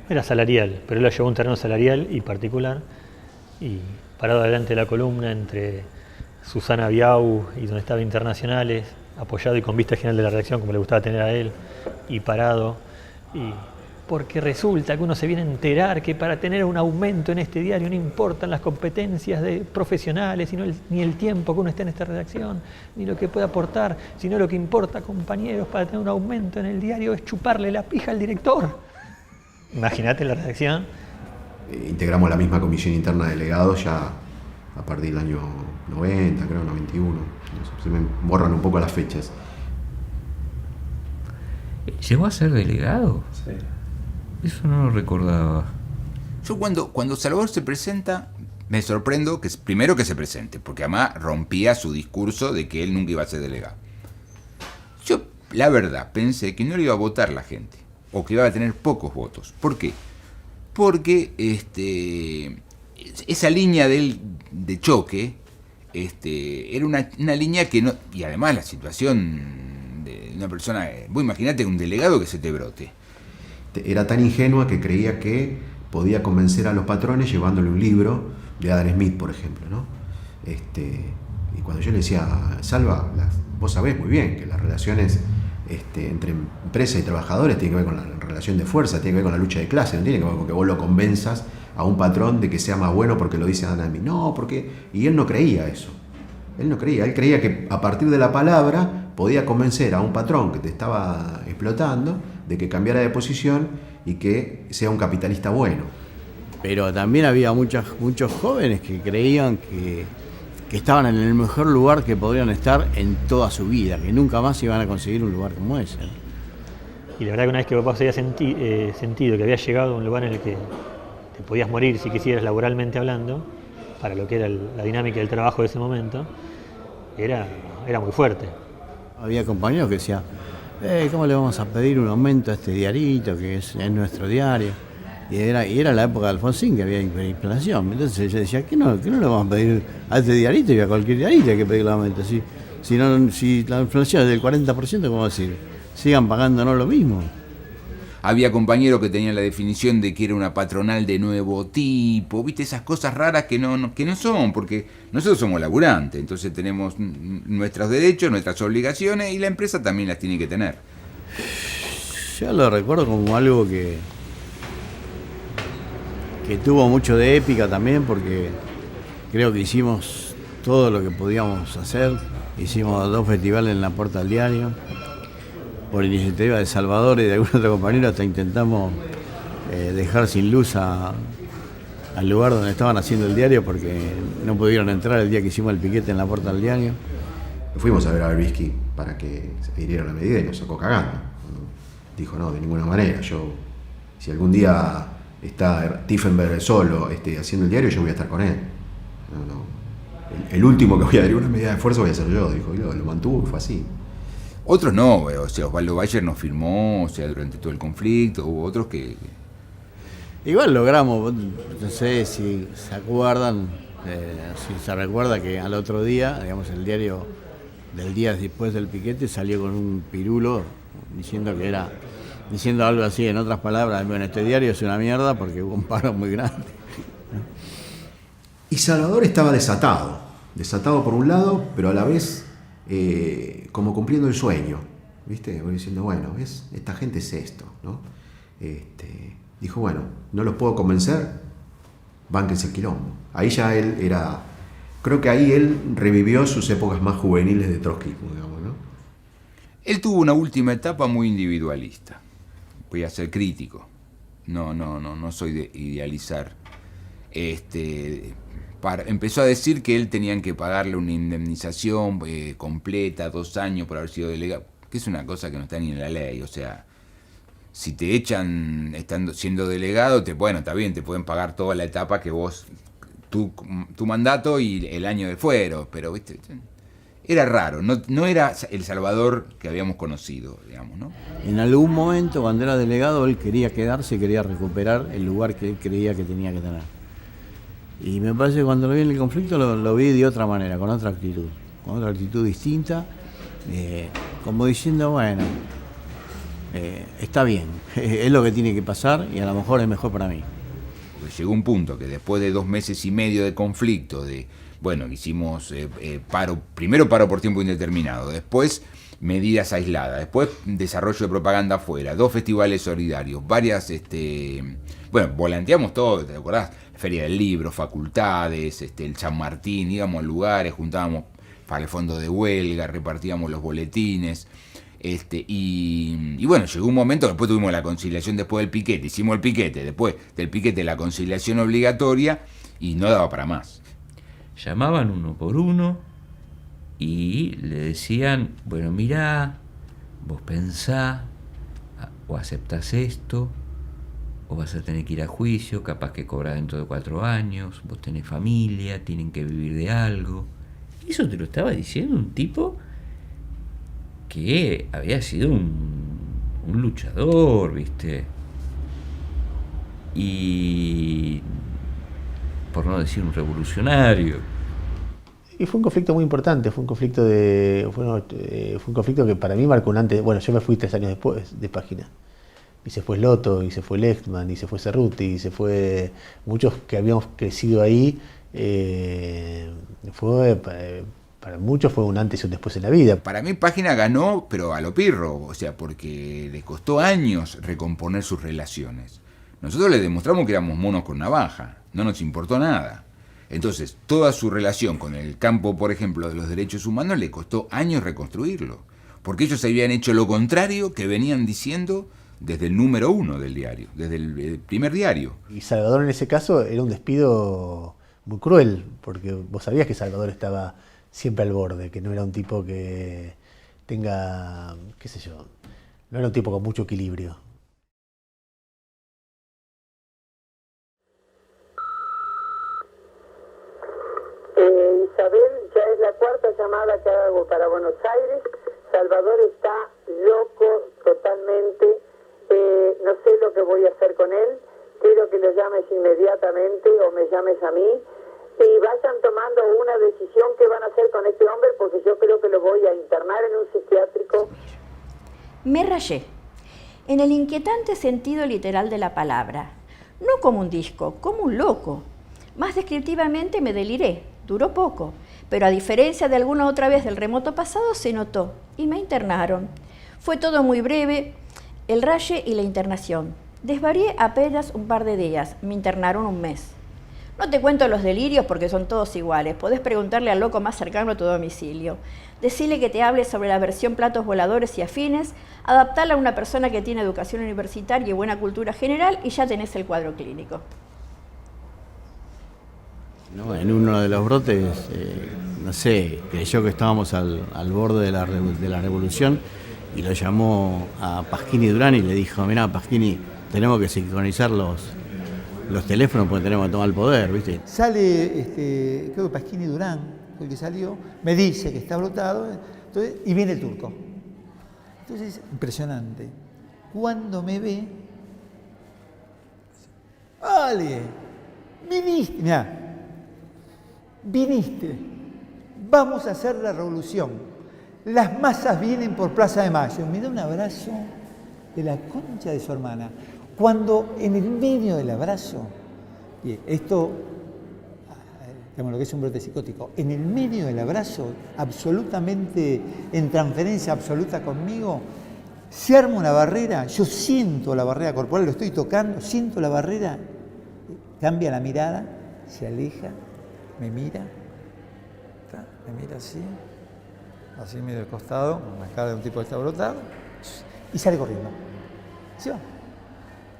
era salarial, pero él la llevó a un terreno salarial y particular, y parado delante de la columna entre Susana Biau y donde estaba Internacionales, apoyado y con vista general de la redacción como le gustaba tener a él, y parado, y porque resulta que uno se viene a enterar que para tener un aumento en este diario no importan las competencias de profesionales, sino ni el tiempo que uno esté en esta redacción, ni lo que puede aportar, sino lo que importa, compañeros, para tener un aumento en el diario es chuparle la pija al director. Imagínate la redacción. Integramos la misma comisión interna de delegados ya a partir del año 90, creo, 91. Se me borran un poco las fechas. ¿Llegó a ser delegado? Sí. Eso no lo recordaba. Yo cuando Salvador se presenta, me sorprendo primero que se presente, porque además rompía su discurso de que él nunca iba a ser delegado. Yo, la verdad, pensé que no le iba a votar la gente, o que iba a tener pocos votos. ¿Por qué? Porque esa línea de choque era una línea que no... Y además la situación de una persona... Vos imaginate un delegado que se te brote. Era tan ingenua que creía que podía convencer a los patrones llevándole un libro de Adam Smith, por ejemplo, ¿no? Y cuando yo le decía, Salva, vos sabés muy bien que las relaciones entre empresa y trabajadores tienen que ver con la relación de fuerza, tiene que ver con la lucha de clase, no tiene que ver con que vos lo convenzas a un patrón de que sea más bueno porque lo dice Adam Smith. No, porque... Y él no creía eso. Él creía que a partir de la palabra podía convencer a un patrón que te estaba explotando de que cambiara de posición y que sea un capitalista bueno. Pero también había muchos jóvenes que creían que estaban en el mejor lugar que podrían estar en toda su vida, que nunca más iban a conseguir un lugar como ese. Y la verdad que una vez que vos habías sentido que habías llegado a un lugar en el que te podías morir si quisieras laboralmente hablando, para lo que era la dinámica del trabajo de ese momento, era muy fuerte. Había compañeros que decían, ¿cómo le vamos a pedir un aumento a este diarito que es nuestro diario? Y era la época de Alfonsín, que había inflación. Entonces yo decía, ¿qué no le vamos a pedir a este diarito y a cualquier diarito hay que pedirle aumento? Si la inflación es del 40%, ¿cómo decir? Sigan pagándonos lo mismo. Había compañeros que tenían la definición de que era una patronal de nuevo tipo, ¿viste? Esas cosas raras que no son, porque nosotros somos laburantes, entonces tenemos nuestros derechos, nuestras obligaciones, y la empresa también las tiene que tener. Yo lo recuerdo como algo que tuvo mucho de épica también, porque creo que hicimos todo lo que podíamos hacer. Hicimos 2 festivales en la Puerta del Diario. Por iniciativa de Salvador y de algún otro compañero hasta intentamos dejar sin luz al lugar donde estaban haciendo el diario porque no pudieron entrar el día que hicimos el piquete en la Puerta del Diario. Fuimos a ver a Berbisky para que se hiriera la medida y nos sacó cagando. Dijo, no, de ninguna manera. Si algún día está Tiefenberg solo haciendo el diario, yo voy a estar con él. El último que voy a dar una medida de esfuerzo voy a ser yo, dijo, y lo mantuvo y fue así. Otros no, o sea, Osvaldo Bayer no firmó, o sea, durante todo el conflicto, hubo otros que... Igual logramos, no sé si se acuerdan, si se recuerda que al otro día, digamos, el diario del día después del piquete salió con un pirulo diciendo algo así, en otras palabras, bueno, este diario es una mierda porque hubo un paro muy grande. Y Salvador estaba desatado por un lado, pero a la vez como cumpliendo el sueño, ¿viste? Voy diciendo, bueno, esta gente es esto, ¿no? Dijo, bueno, no los puedo convencer, bánquense el quilombo. Ahí ya él creo que ahí él revivió sus épocas más juveniles de trotskismo, digamos, ¿no? Él tuvo una última etapa muy individualista. Voy a ser crítico. No soy de idealizar. Empezó a decir que él tenían que pagarle una indemnización completa, 2 años por haber sido delegado, que es una cosa que no está ni en la ley. O sea, si te echan siendo delegado, está bien, te pueden pagar toda la etapa que vos, tu mandato y el año de fuero, pero ¿viste? era raro, no era el Salvador que habíamos conocido, digamos, ¿no? En algún momento, cuando era delegado, él quería quedarse, quería recuperar el lugar que él creía que tenía que tener. Y me parece que cuando lo vi en el conflicto lo vi de otra manera, con otra actitud distinta, como diciendo, bueno, está bien, es lo que tiene que pasar y a lo mejor es mejor para mí. Pues llegó un punto que después de 2 meses y medio de conflicto, hicimos primero paro por tiempo indeterminado, después medidas aisladas, después desarrollo de propaganda afuera, 2 festivales solidarios, varias, volanteamos todo, ¿te acordás? Feria del Libro, facultades, el San Martín, íbamos a lugares, juntábamos para el fondo de huelga, repartíamos los boletines, y bueno, llegó un momento, después tuvimos la conciliación después del piquete, hicimos el piquete, después del piquete la conciliación obligatoria, y no daba para más. Llamaban uno por uno y le decían, bueno, mirá, vos pensá, o aceptás esto, o vas a tener que ir a juicio, capaz que cobras dentro de 4 años, vos tenés familia, tienen que vivir de algo. Y eso te lo estaba diciendo un tipo que había sido un luchador, ¿viste? Y por no decir un revolucionario. Y fue un conflicto muy importante, fue un conflicto que para mí marcó un antes. Bueno, yo me fui 3 años después de Página. Y se fue Loto, y se fue Lechman, y se fue Cerruti, y se fue muchos que habíamos crecido ahí. Para muchos fue un antes y un después en la vida. Para mí Página ganó, pero a lo pirro, o sea, porque le costó años recomponer sus relaciones. Nosotros le demostramos que éramos monos con navaja, no nos importó nada. Entonces, toda su relación con el campo, por ejemplo, de los derechos humanos, le costó años reconstruirlo. Porque ellos habían hecho lo contrario que venían diciendo desde el número 1 del diario, desde el primer diario. Y Salvador en ese caso era un despido muy cruel, porque vos sabías que Salvador estaba siempre al borde, que no era un tipo que tenga, qué sé yo, no era un tipo con mucho equilibrio. Isabel, ya es la 4ª llamada que hago para Buenos Aires. Salvador está loco totalmente. No sé lo que voy a hacer con él. Quiero que lo llames inmediatamente o me llames a mí y vayan tomando una decisión que van a hacer con este hombre, porque yo creo que lo voy a internar en un psiquiátrico. Me rayé, en el inquietante sentido literal de la palabra. No como un disco, como un loco. Más descriptivamente me deliré, duró poco, pero a diferencia de alguna otra vez del remoto pasado se notó y me internaron. Fue todo muy breve, el raye y la internación. Desvarié apenas un par de días, me internaron 1 mes. No te cuento los delirios porque son todos iguales, podés preguntarle al loco más cercano a tu domicilio. Decirle que te hable sobre la versión platos voladores y afines, adaptarla a una persona que tiene educación universitaria y buena cultura general y ya tenés el cuadro clínico. No, en uno de los brotes, no sé, creyó que estábamos al borde de la revolución y lo llamó a Pasquini Durán y le dijo, mirá Pasquini, tenemos que sincronizar los teléfonos porque tenemos que tomar el poder, ¿viste? Sale, creo que Pasquini Durán fue el que salió, me dice que está brotado, entonces, y viene el turco. Entonces, impresionante. Cuando me ve, vale, viniste, mirá, viniste, vamos a hacer la revolución. Las masas vienen por Plaza de Mayo. Me da un abrazo de la concha de su hermana. Cuando en el medio del abrazo, y esto, digamos lo que es un brote psicótico, en el medio del abrazo, absolutamente en transferencia absoluta conmigo, se arma una barrera, yo siento la barrera corporal, lo estoy tocando, siento la barrera, cambia la mirada, se aleja, me mira así medio de costado, con la cara de un tipo que está brotado, y sale corriendo. ¿Sí va?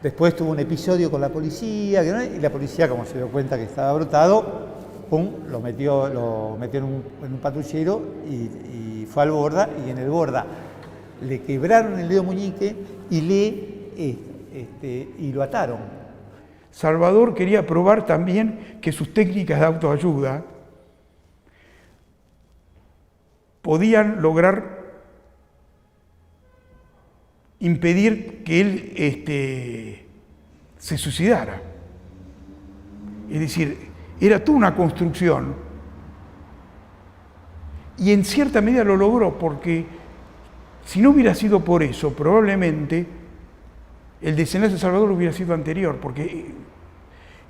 Después tuvo un episodio con la policía, y la policía, como se dio cuenta que estaba brotado, pum, lo metió en un patrullero y fue al Borda, y en el Borda le quebraron el dedo muñeque y lo ataron. Salvador quería probar también que sus técnicas de autoayuda podían lograr impedir que él se suicidara. Es decir, era toda una construcción y en cierta medida lo logró, porque si no hubiera sido por eso, probablemente el desenlace de Salvador hubiera sido anterior, porque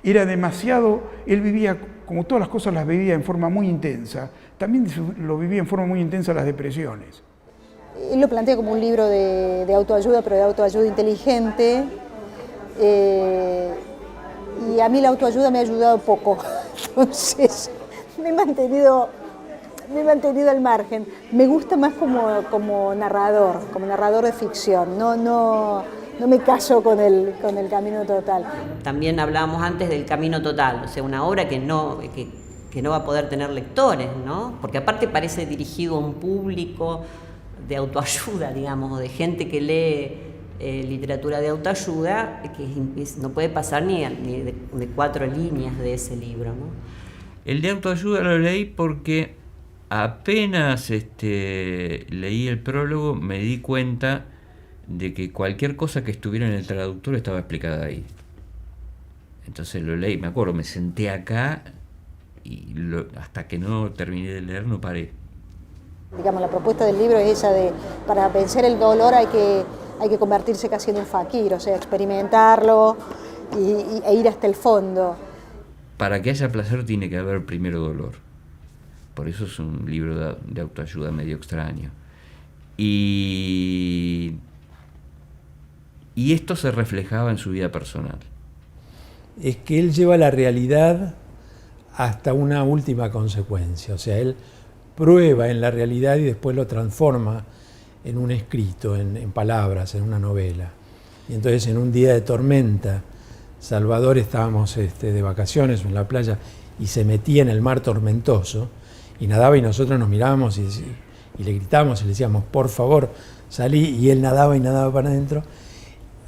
era demasiado, él vivía, como todas las cosas las vivía en forma muy intensa, también lo vivía en forma muy intensa las depresiones. Él lo plantea como un libro de autoayuda, pero de autoayuda inteligente, y a mí la autoayuda me ha ayudado poco, entonces me he mantenido al margen. Me gusta más como narrador de ficción, no me caso con el Camino Total. También hablábamos antes del Camino Total, o sea, una obra que no va a poder tener lectores, ¿no? Porque aparte parece dirigido a un público de autoayuda, digamos, o de gente que lee literatura de autoayuda, que no puede pasar ni de 4 líneas de ese libro, ¿no? El de autoayuda lo leí porque apenas leí el prólogo me di cuenta de que cualquier cosa que estuviera en el traductor estaba explicada ahí. Entonces lo leí, me acuerdo, me senté acá y hasta que no terminé de leer no paré. Digamos, la propuesta del libro es esa de, para vencer el dolor hay que convertirse casi en un fakir, o sea, experimentarlo e ir hasta el fondo. Para que haya placer tiene que haber primero dolor. Por eso es un libro de autoayuda medio extraño. Y esto se reflejaba en su vida personal. Es que él lleva la realidad hasta una última consecuencia. O sea, él prueba en la realidad y después lo transforma en un escrito, en palabras, en una novela. Y entonces en un día de tormenta, Salvador estábamos de vacaciones en la playa y se metía en el mar tormentoso y nadaba y nosotros nos mirábamos y le gritábamos y le decíamos, por favor, salí, y él nadaba y nadaba para adentro.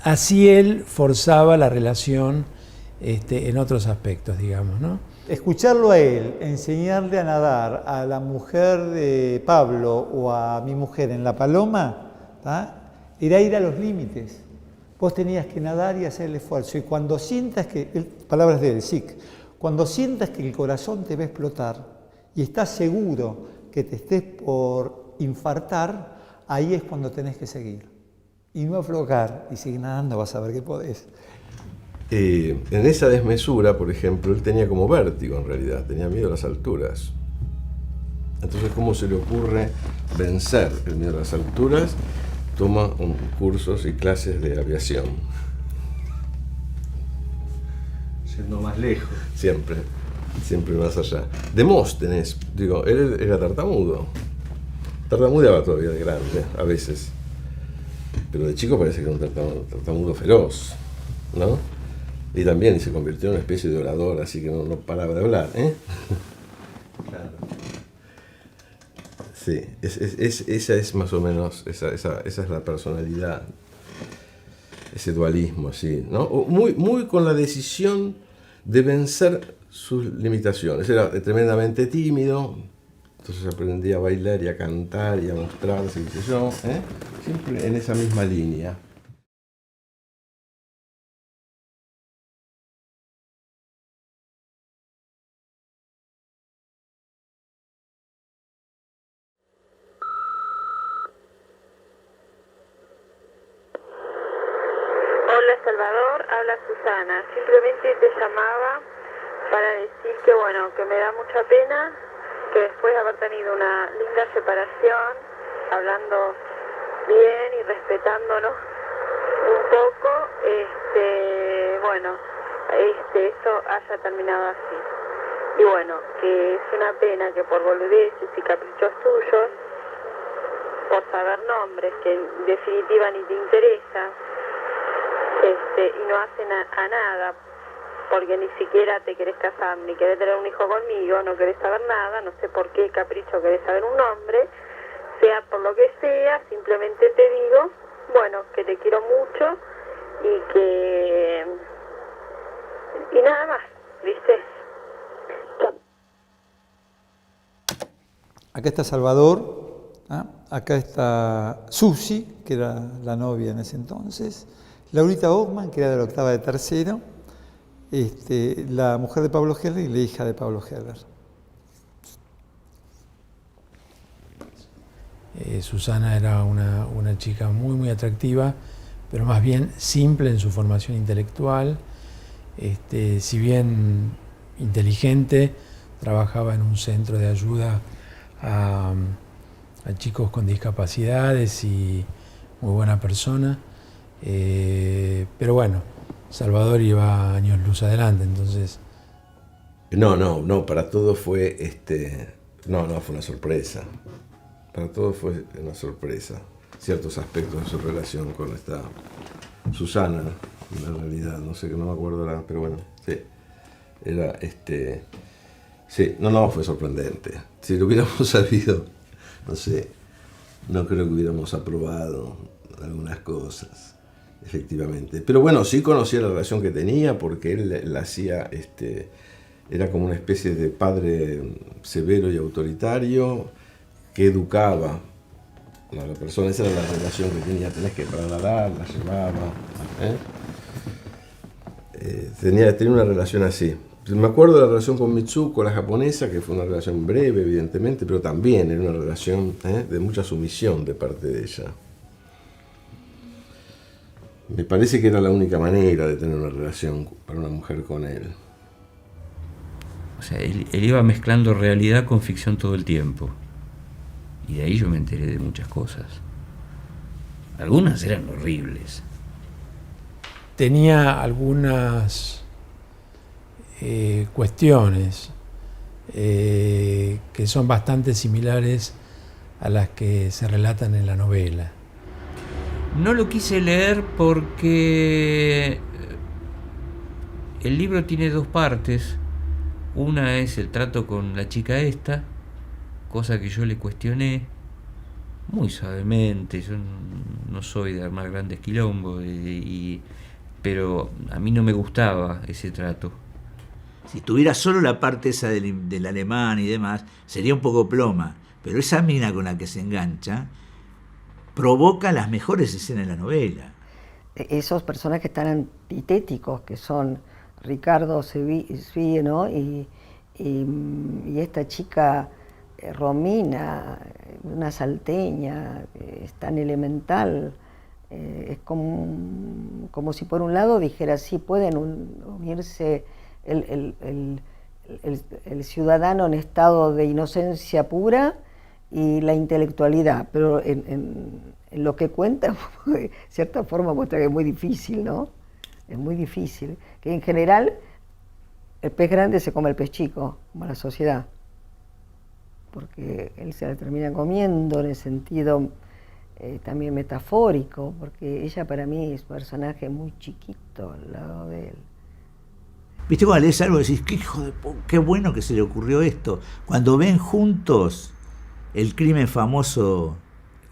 Así él forzaba la relación en otros aspectos, digamos, ¿no? Escucharlo a él, enseñarle a nadar a la mujer de Pablo o a mi mujer en La Paloma, era ir a los límites. Vos tenías que nadar y hacer el esfuerzo. Y cuando sientas que, palabras de Sic, cuando sientas que el corazón te va a explotar y estás seguro que te estés por infartar, ahí es cuando tenés que seguir. Y no aflojar, y seguir nadando, vas a ver que podés. En esa desmesura, por ejemplo, él tenía como vértigo en realidad, tenía miedo a las alturas. Entonces, ¿cómo se le ocurre vencer el miedo a las alturas? Toma cursos y clases de aviación. Yendo más lejos. Siempre más allá. Demóstenes, digo, él era tartamudo. Tartamudeaba todavía de grande, a veces. Pero de chico parece que era un tartamudo feroz, ¿no? Y también se convirtió en una especie de orador, así que no paraba de hablar, ¿eh? Claro. Sí, esa es más o menos, esa es la personalidad, ese dualismo, sí, ¿no? Muy con la decisión de vencer sus limitaciones. Era tremendamente tímido, entonces aprendía a bailar y a cantar y a mostrarse, qué sé yo, ¿eh? Siempre en esa misma línea. Salvador, habla Susana. Simplemente te llamaba para decir que bueno, que me da mucha pena que después de haber tenido una linda separación, hablando bien y respetándonos un poco, esto haya terminado así. Y bueno, que es una pena que por boludeces y caprichos tuyos, por saber nombres que en definitiva ni te interesa, y no hacen a nada, porque ni siquiera te querés casar, ni querés tener un hijo conmigo, no querés saber nada, no sé por qué capricho querés saber un nombre, sea por lo que sea, simplemente te digo, bueno, que te quiero mucho y nada más, ¿viste? Acá está Salvador, Acá está Susi, que era la novia en ese entonces, Laurita Ockman, que era de la octava de tercero, la mujer de Pablo Heller y la hija de Pablo Heller. Susana era una chica muy, muy atractiva, pero más bien simple en su formación intelectual. Si bien inteligente, trabajaba en un centro de ayuda a chicos con discapacidades y muy buena persona. Pero bueno, Salvador iba años luz adelante, entonces... No, para todos fue, fue una sorpresa. Para todos fue una sorpresa. Ciertos aspectos de su relación con esta Susana, en la realidad, no sé, que no me acuerdo ahora, pero bueno, sí. Era, sí, fue sorprendente. Si lo hubiéramos sabido, no sé, no creo que hubiéramos aprobado algunas cosas, efectivamente. Pero bueno, sí conocía la relación que tenía, porque él hacía, era como una especie de padre severo y autoritario que educaba a la persona. Esa era la relación que tenía. Tenés que trasladar, la llevaba. Tenía una relación así. Me acuerdo de la relación con Mitsuko, la japonesa, que fue una relación breve, evidentemente, pero también era una relación de mucha sumisión de parte de ella. Me parece que era la única manera de tener una relación para una mujer con él. O sea, él iba mezclando realidad con ficción todo el tiempo. Y de ahí yo me enteré de muchas cosas. Algunas eran horribles. Tenía algunas cuestiones que son bastante similares a las que se relatan en la novela. No lo quise leer porque el libro tiene dos partes. Una es el trato con la chica esta, cosa que yo le cuestioné muy suavemente. Yo no soy de armar grandes quilombos, pero a mí no me gustaba ese trato. Si tuviera solo la parte esa del alemán y demás, sería un poco ploma. Pero esa mina con la que se engancha provoca las mejores escenas de la novela. Esos personajes tan antitéticos que son Ricardo Sevilla, ¿no? y esta chica Romina, una salteña, es tan elemental, es como si por un lado dijera, sí, pueden unirse el ciudadano en estado de inocencia pura y la intelectualidad, pero en lo que cuenta, de cierta forma muestra que es muy difícil, ¿no? Es muy difícil, que en general el pez grande se come el pez chico, como la sociedad, porque él se la termina comiendo en el sentido también metafórico, porque ella para mí es un personaje muy chiquito al lado de él. ¿Viste cuando lees algo y decís, qué hijo de qué bueno que se le ocurrió esto? Cuando ven juntos el crimen famoso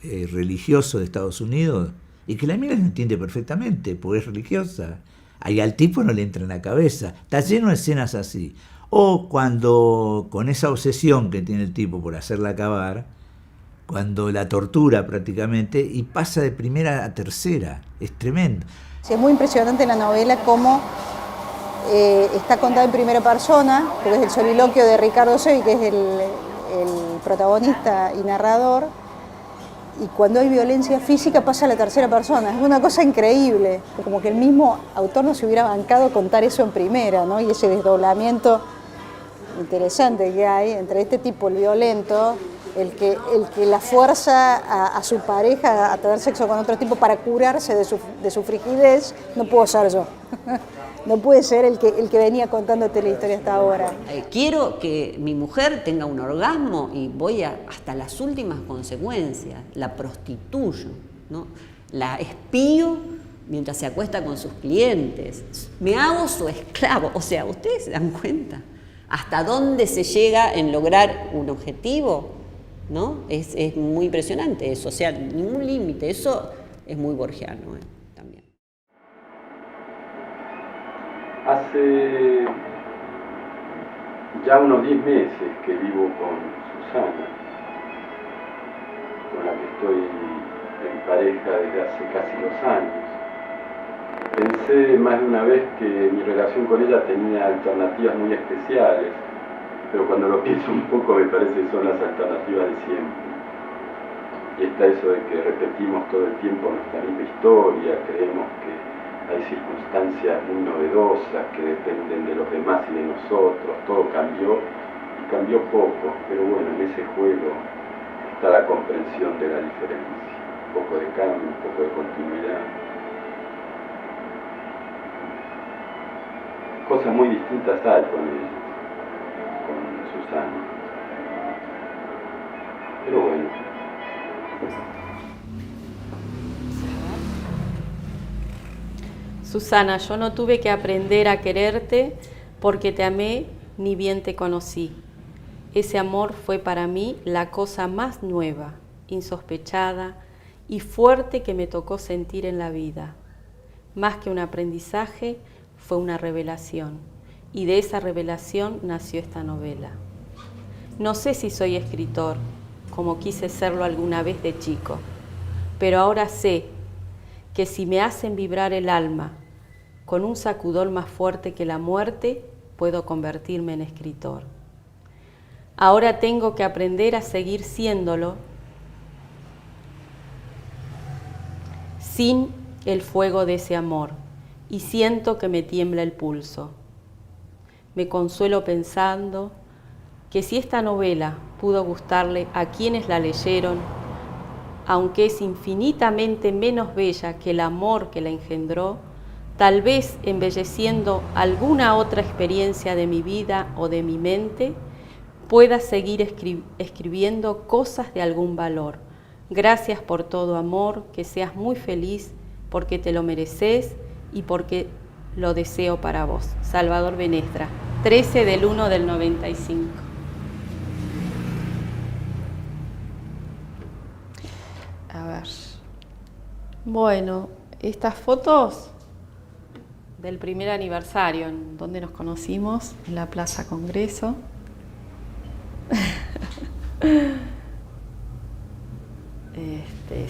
religioso de Estados Unidos, y que la mina lo entiende perfectamente, porque es religiosa, ahí al tipo no le entra en la cabeza, está lleno de escenas así. O cuando, con esa obsesión que tiene el tipo por hacerla acabar, cuando la tortura prácticamente, y pasa de primera a tercera, es tremendo. Sí, es muy impresionante la novela cómo está contada en primera persona, porque es el soliloquio de Ricardo Sevilla, que es el protagonista y narrador, y cuando hay violencia física pasa a la tercera persona. Es una cosa increíble, como que el mismo autor no se hubiera bancado contar eso en primera, ¿no? Y ese desdoblamiento interesante que hay entre este tipo, el violento, el que la fuerza a su pareja a tener sexo con otro tipo para curarse de su frigidez, no puedo ser yo. No puede ser el que venía contándote la historia hasta ahora. Quiero que mi mujer tenga un orgasmo y voy hasta las últimas consecuencias. La prostituyo, ¿no? La espío mientras se acuesta con sus clientes. Me hago su esclavo. O sea, ¿ustedes se dan cuenta? ¿Hasta dónde se llega en lograr un objetivo? ¿No? Es muy impresionante eso. O sea, ningún límite. Eso es muy borgiano, también. Hace ya unos 10 meses que vivo con Susana. con la que estoy en pareja desde hace casi 2 años. Pensé más de una vez que mi relación con ella tenía alternativas muy especiales, pero cuando lo pienso un poco me parece que son las alternativas de siempre. Y está eso de que repetimos todo el tiempo nuestra misma historia, creemos que hay circunstancias muy novedosas que dependen de los demás y de nosotros, todo cambió y cambió poco, pero bueno, en ese juego está la comprensión de la diferencia, un poco de cambio, un poco de continuidad. Cosas muy distintas hay con ella, con Susana. Pero bueno. Susana, yo no tuve que aprender a quererte porque te amé ni bien te conocí. Ese amor fue para mí la cosa más nueva, insospechada y fuerte que me tocó sentir en la vida. Más que un aprendizaje, fue una revelación, y de esa revelación nació esta novela. No sé si soy escritor, como quise serlo alguna vez de chico, pero ahora sé que si me hacen vibrar el alma con un sacudón más fuerte que la muerte, puedo convertirme en escritor. Ahora tengo que aprender a seguir siéndolo sin el fuego de ese amor, y siento que me tiembla el pulso. Me consuelo pensando que si esta novela pudo gustarle a quienes la leyeron, aunque es infinitamente menos bella que el amor que la engendró, tal vez embelleciendo alguna otra experiencia de mi vida o de mi mente, pueda seguir escribiendo cosas de algún valor. Gracias por todo, amor, que seas muy feliz, porque te lo mereces y porque lo deseo para vos. Salvador Benestra, 13/1/95. A ver. Bueno, estas fotos del primer aniversario, en donde nos conocimos, en la Plaza Congreso.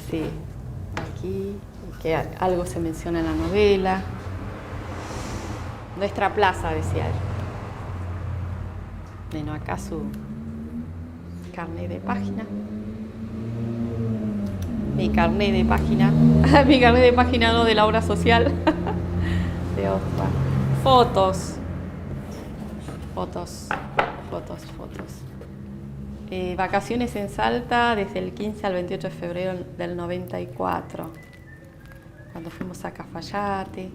Sí, aquí, que algo se menciona en la novela. Nuestra plaza, decía él. Bueno, acá su carnet de página. Mi carnet de página. Mi carnet de página no, de la obra social. De otra. Fotos. Vacaciones en Salta desde el 15 al 28 de febrero del 94, cuando fuimos a Cafayate.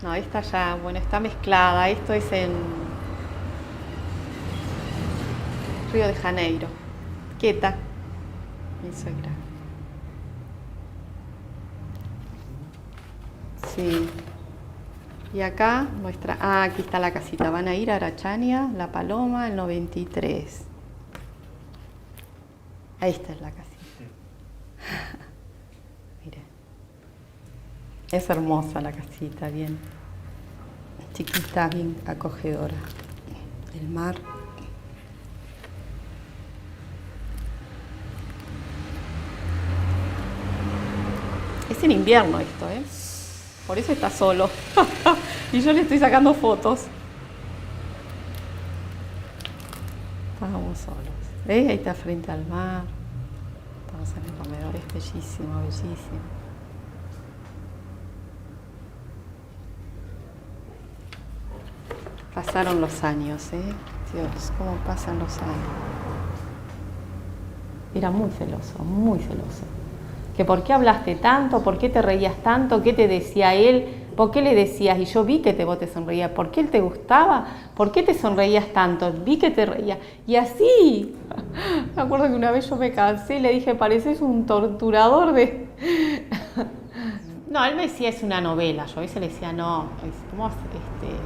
No, esta ya, bueno, está mezclada. Esto es en Río de Janeiro. Queta, mi suegra. Sí. Y acá nuestra... Ah, aquí está la casita. Van a ir a Arachania, La Paloma, el 93. Ahí está la casita. Miren. Es hermosa la casita, bien chiquita, bien acogedora. El mar. Es en invierno esto, ¿eh? Por eso está solo. Y yo le estoy sacando fotos. Estábamos solos. ¿Ves? Ahí está frente al mar. Estamos en el comedor, es bellísimo, bellísimo. Pasaron los años, ¿eh? Dios, cómo pasan los años. Era muy celoso, muy celoso. Que por qué hablaste tanto, por qué te reías tanto, qué te decía él, por qué le decías, y yo vi que vos te sonreías, por qué él te gustaba, por qué te sonreías tanto, vi que te reías. Y así, me acuerdo que una vez yo me cansé y le dije, pareces un torturador de... No, él me decía, es una novela. Yo a veces le decía, no, ¿cómo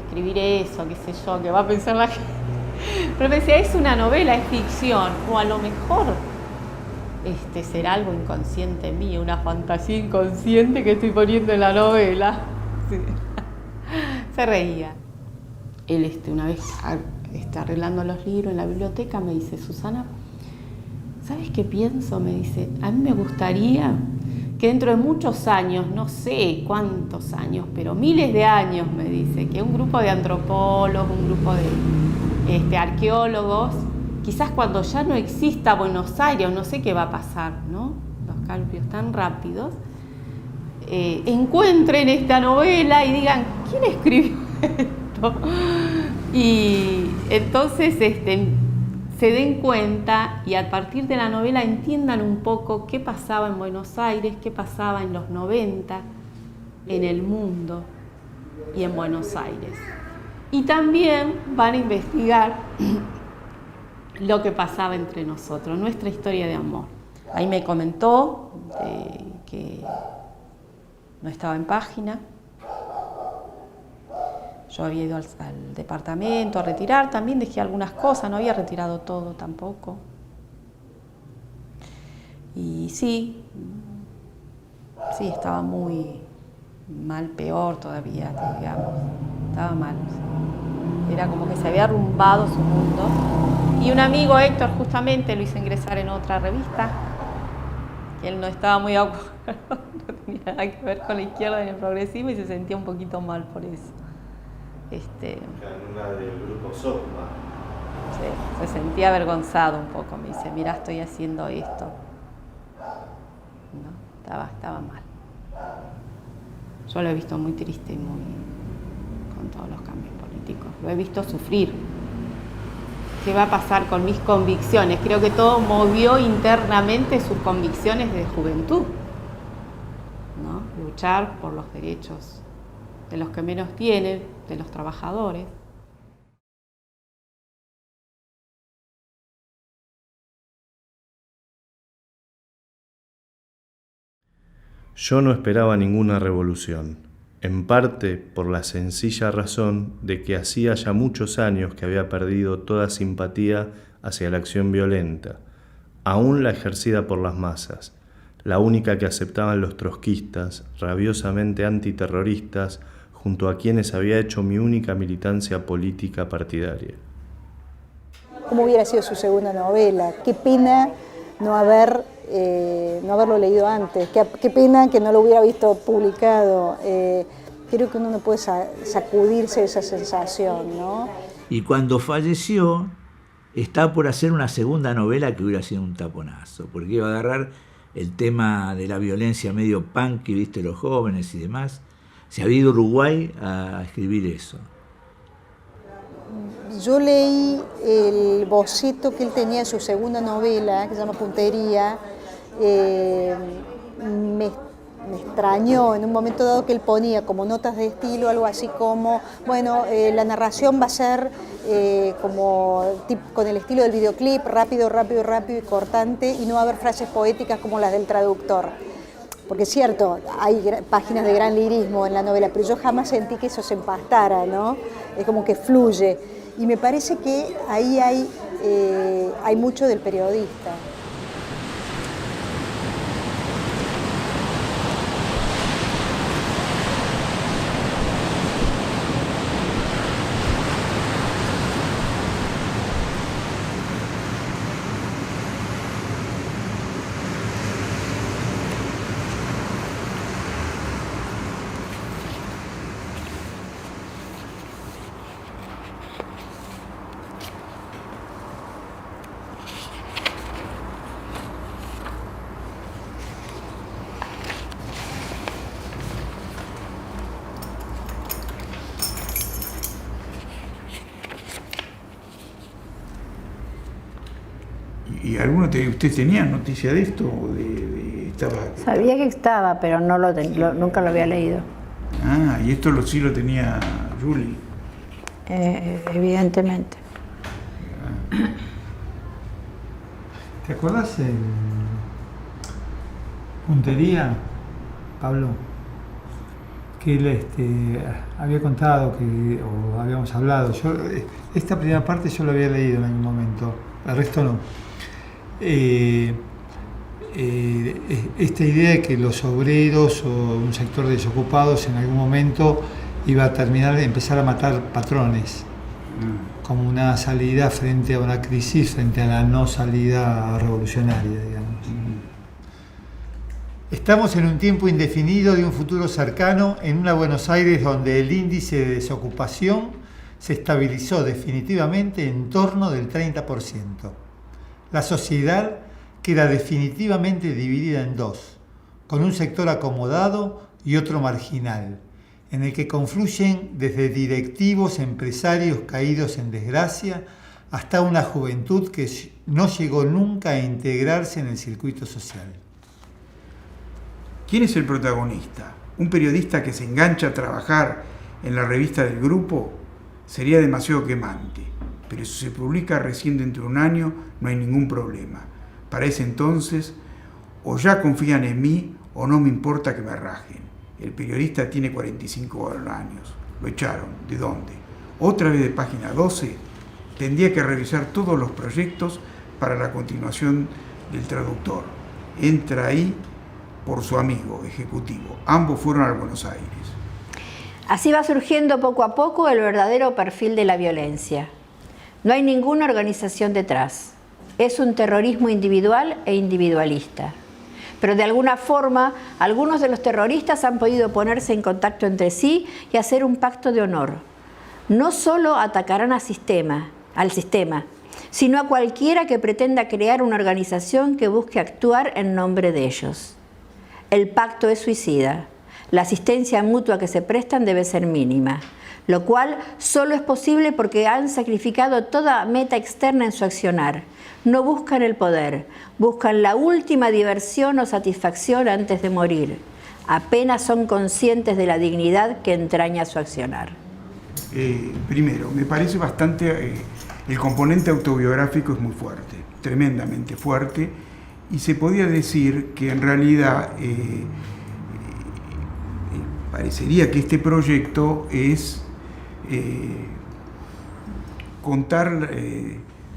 escribir eso? Qué sé yo, que va a pensar la gente. Pero me decía, es una novela, es ficción. O a lo mejor será algo inconsciente mío, una fantasía inconsciente que estoy poniendo en la novela. Sí. Se reía. Él una vez arreglando los libros en la biblioteca me dice, Susana, ¿sabes qué pienso? Me dice, a mí me gustaría que dentro de muchos años, no sé cuántos años, pero miles de años, me dice, que un grupo de antropólogos, un grupo de arqueólogos, quizás cuando ya no exista Buenos Aires, no sé qué va a pasar, ¿no? Los cambios tan rápidos, encuentren esta novela y digan, ¿quién escribió esto? Y entonces se den cuenta y a partir de la novela entiendan un poco qué pasaba en Buenos Aires, qué pasaba en los 90, en el mundo y en Buenos Aires. Y también van a investigar lo que pasaba entre nosotros, nuestra historia de amor. Ahí me comentó que no estaba en página. Yo había ido al departamento a retirar, también dejé algunas cosas, no había retirado todo tampoco. Y sí, estaba muy mal, peor todavía, digamos, estaba mal. Era como que se había arrumbado su mundo. Y un amigo, Héctor, justamente lo hizo ingresar en otra revista, que él no estaba muy de acuerdo, no tenía nada que ver con la izquierda ni el progresismo y se sentía un poquito mal por eso. En una del grupo Sopma. Sí, se sentía avergonzado un poco, me dice, mira, estoy haciendo esto. No, estaba mal. Yo lo he visto muy triste y muy con todos los cambios políticos. Lo he visto sufrir. ¿Qué va a pasar con mis convicciones? Creo que todo movió internamente sus convicciones de juventud, ¿no? Luchar por los derechos de los que menos tienen, de los trabajadores. Yo no esperaba ninguna revolución, en parte por la sencilla razón de que hacía ya muchos años que había perdido toda simpatía hacia la acción violenta, aún la ejercida por las masas, la única que aceptaban los trotskistas, rabiosamente antiterroristas, junto a quienes había hecho mi única militancia política partidaria. ¿Cómo hubiera sido su segunda novela? Qué pena no haberlo leído antes, qué pena que no lo hubiera visto publicado. Creo que uno no puede sacudirse esa sensación, ¿no? Y cuando falleció, estaba por hacer una segunda novela que hubiera sido un taponazo, porque iba a agarrar el tema de la violencia medio punk, viste, los jóvenes y demás. Se había ido a Uruguay a escribir eso. Yo leí el boceto que él tenía de su segunda novela, que se llama Puntería. Me extrañó en un momento dado que él ponía como notas de estilo, algo así como, bueno, la narración va a ser con el estilo del videoclip, rápido y cortante, y no va a haber frases poéticas como las del traductor. Porque es cierto, hay páginas de gran lirismo en la novela, pero yo jamás sentí que eso se empastara, ¿no? Es como que fluye. Y me parece que ahí hay mucho del periodista. ¿Y alguno usted tenía noticia de esto? Sabía que estaba, pero no nunca lo había leído. Ah, y esto sí lo tenía Julie. Evidentemente. ¿Te acuerdas en Puntería, Pablo? Que él había contado o habíamos hablado. Esta primera parte yo lo había leído en algún momento, el resto no. esta idea de que los obreros o un sector de desocupados en algún momento iba a empezar a matar patrones, como una salida frente a una crisis, frente a la no salida revolucionaria, digamos. Estamos en un tiempo indefinido de un futuro cercano, en una Buenos Aires donde el índice de desocupación se estabilizó definitivamente en torno del 30%. La sociedad queda definitivamente dividida en dos, con un sector acomodado y otro marginal, en el que confluyen desde directivos, empresarios caídos en desgracia, hasta una juventud que no llegó nunca a integrarse en el circuito social. ¿Quién es el protagonista? ¿Un periodista que se engancha a trabajar en la revista del grupo? Sería demasiado quemante, pero si se publica recién dentro de un año no hay ningún problema. Para ese entonces, o ya confían en mí o no me importa que me rajen. El periodista tiene 45 años. Lo echaron. ¿De dónde? Otra vez de página 12. Tendría que revisar todos los proyectos para la continuación del traductor. Entra ahí por su amigo ejecutivo. Ambos fueron a Buenos Aires. Así va surgiendo poco a poco el verdadero perfil de la violencia. No hay ninguna organización detrás. Es un terrorismo individual e individualista. Pero de alguna forma, algunos de los terroristas han podido ponerse en contacto entre sí y hacer un pacto de honor. No solo atacarán al sistema, sino a cualquiera que pretenda crear una organización que busque actuar en nombre de ellos. El pacto es suicida. La asistencia mutua que se prestan debe ser mínima, lo cual solo es posible porque han sacrificado toda meta externa en su accionar. No buscan el poder, buscan la última diversión o satisfacción antes de morir. Apenas son conscientes de la dignidad que entraña su accionar. Primero, me parece bastante... el componente autobiográfico es muy fuerte, tremendamente fuerte, y se podía decir que en realidad parecería que este proyecto es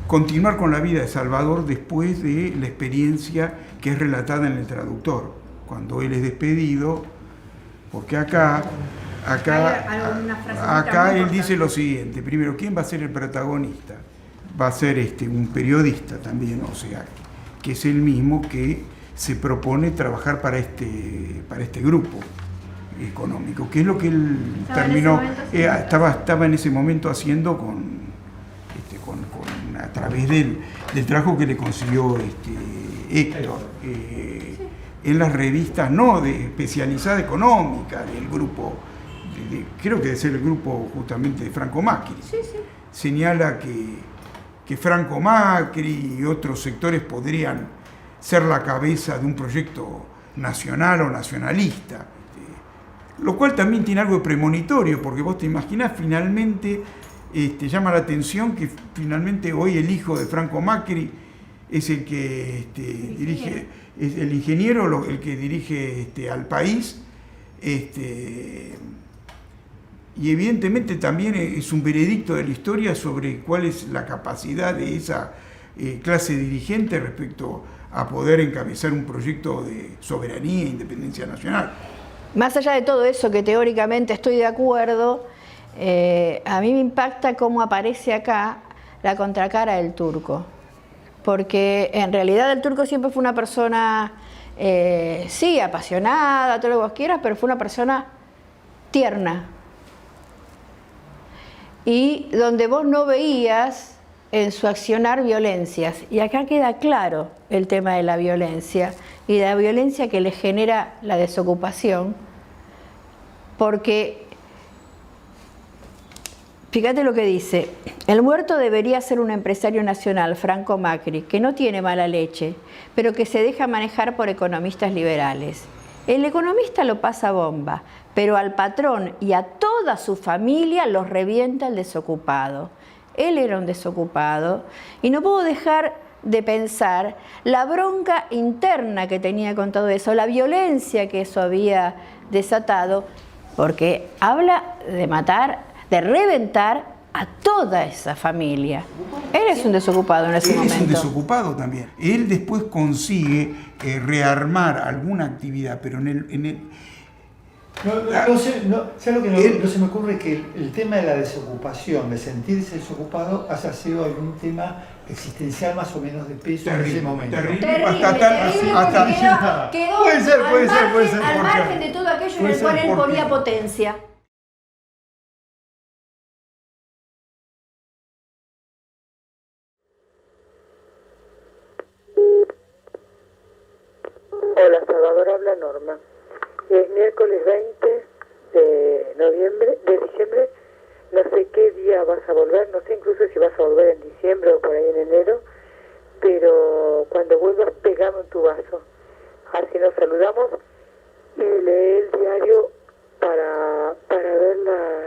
continuar con la vida de Salvador después de la experiencia que es relatada en el traductor, cuando él es despedido, porque acá él dice lo siguiente: primero, ¿quién va a ser el protagonista? Va a ser un periodista también, o sea, que es el mismo que se propone trabajar para este grupo económico, que es lo que él estaba en ese momento haciendo a través del trabajo que le consiguió Héctor en las revistas no especializada económica del grupo, creo que debe ser el grupo justamente de Franco Macri. Señala que Franco Macri y otros sectores podrían ser la cabeza de un proyecto nacional o nacionalista, lo cual también tiene algo de premonitorio, porque vos te imaginás, finalmente llama la atención que finalmente hoy el hijo de Franco Macri es el que dirige, es el ingeniero, el que dirige al país, y evidentemente también es un veredicto de la historia sobre cuál es la capacidad de esa clase dirigente respecto a poder encabezar un proyecto de soberanía e independencia nacional. Más allá de todo eso, que teóricamente estoy de acuerdo, a mí me impacta cómo aparece acá la contracara del Turco, porque en realidad el Turco siempre fue una persona, sí, apasionada, todo lo que vos quieras, pero fue una persona tierna, y donde vos no veías en su accionar violencias, y acá queda claro el tema de la violencia, y de la violencia que le genera la desocupación, porque fíjate lo que dice: el muerto debería ser un empresario nacional, Franco Macri, que no tiene mala leche, pero que se deja manejar por economistas liberales. El economista lo pasa bomba, pero al patrón y a toda su familia los revienta el desocupado. Él era un desocupado y no puedo dejar de pensar la bronca interna que tenía con todo eso, la violencia que eso había desatado, porque habla de matar, de reventar a toda esa familia. Él es un desocupado en ese momento. Él es un desocupado también. Él después consigue rearmar alguna actividad, pero en el ¿Sabes lo que no se me ocurre? Que el tema de la desocupación, de sentirse desocupado, haya sido algún tema existencial más o menos de peso en ese momento. Quedó puede ser. al margen de todo aquello en el cual él ponía potencia. Hola, Salvador, habla Norma. Es miércoles 20 de diciembre, no sé qué día vas a volver, no sé incluso si vas a volver en diciembre o por ahí en enero, pero cuando vuelvas pegame en tu vaso, así nos saludamos y lee el diario para ver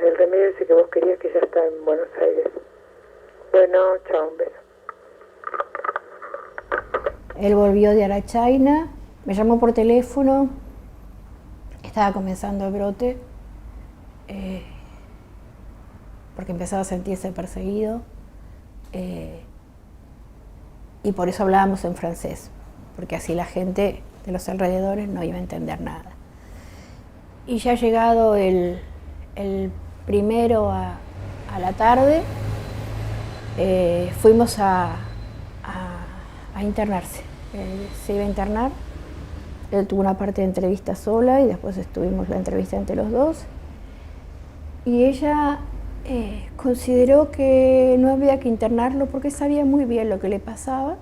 el remedio ese que vos querías, que ya está en Buenos Aires. Bueno, chao, un beso. Él volvió de Arachaina, me llamó por teléfono, estaba comenzando el brote, porque empezaba a sentirse perseguido, y por eso hablábamos en francés, porque así la gente de los alrededores no iba a entender nada. Y ya llegado el primero a la tarde, fuimos a internarse. Se iba a internar. Él tuvo una parte de entrevista sola y después estuvimos la entrevista entre los dos. Y ella consideró que no había que internarlo porque sabía muy bien lo que le pasaba.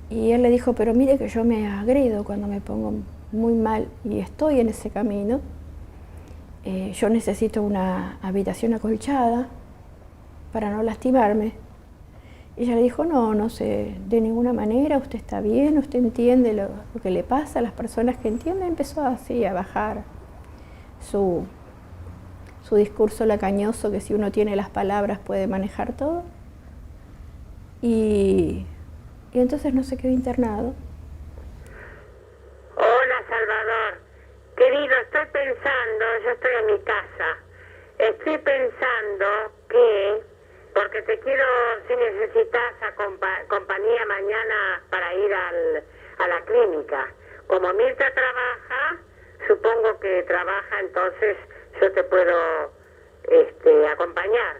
Y él le dijo, pero mire que yo me agredo cuando me pongo muy mal y estoy en ese camino. Yo necesito una habitación acolchada para no lastimarme. Y ella le dijo, no sé, de ninguna manera, usted está bien, usted entiende lo que le pasa a las personas que entienden. Empezó así a bajar su discurso lacañoso, que si uno tiene las palabras puede manejar todo. Y entonces no se quedó internado. Hola, Salvador. Querido, estoy pensando, yo estoy en mi casa, estoy pensando que, porque te quiero, si necesitas compañía mañana para ir a la clínica. Como Mirta trabaja, supongo que trabaja, entonces yo te puedo acompañar.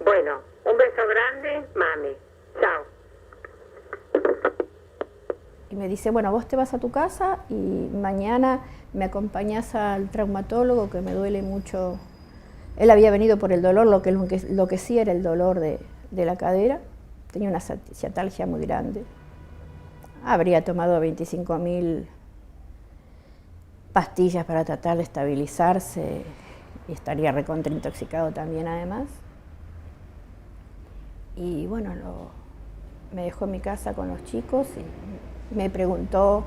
Bueno, un beso grande, mami. Chao. Y me dice, bueno, vos te vas a tu casa y mañana me acompañás al traumatólogo, que me duele mucho. Él había venido por el dolor, lo que sí era el dolor de la cadera. Tenía una ciatalgia muy grande. Habría tomado 25.000 pastillas para tratar de estabilizarse y estaría recontraintoxicado también además. Y bueno, me dejó en mi casa con los chicos y me preguntó,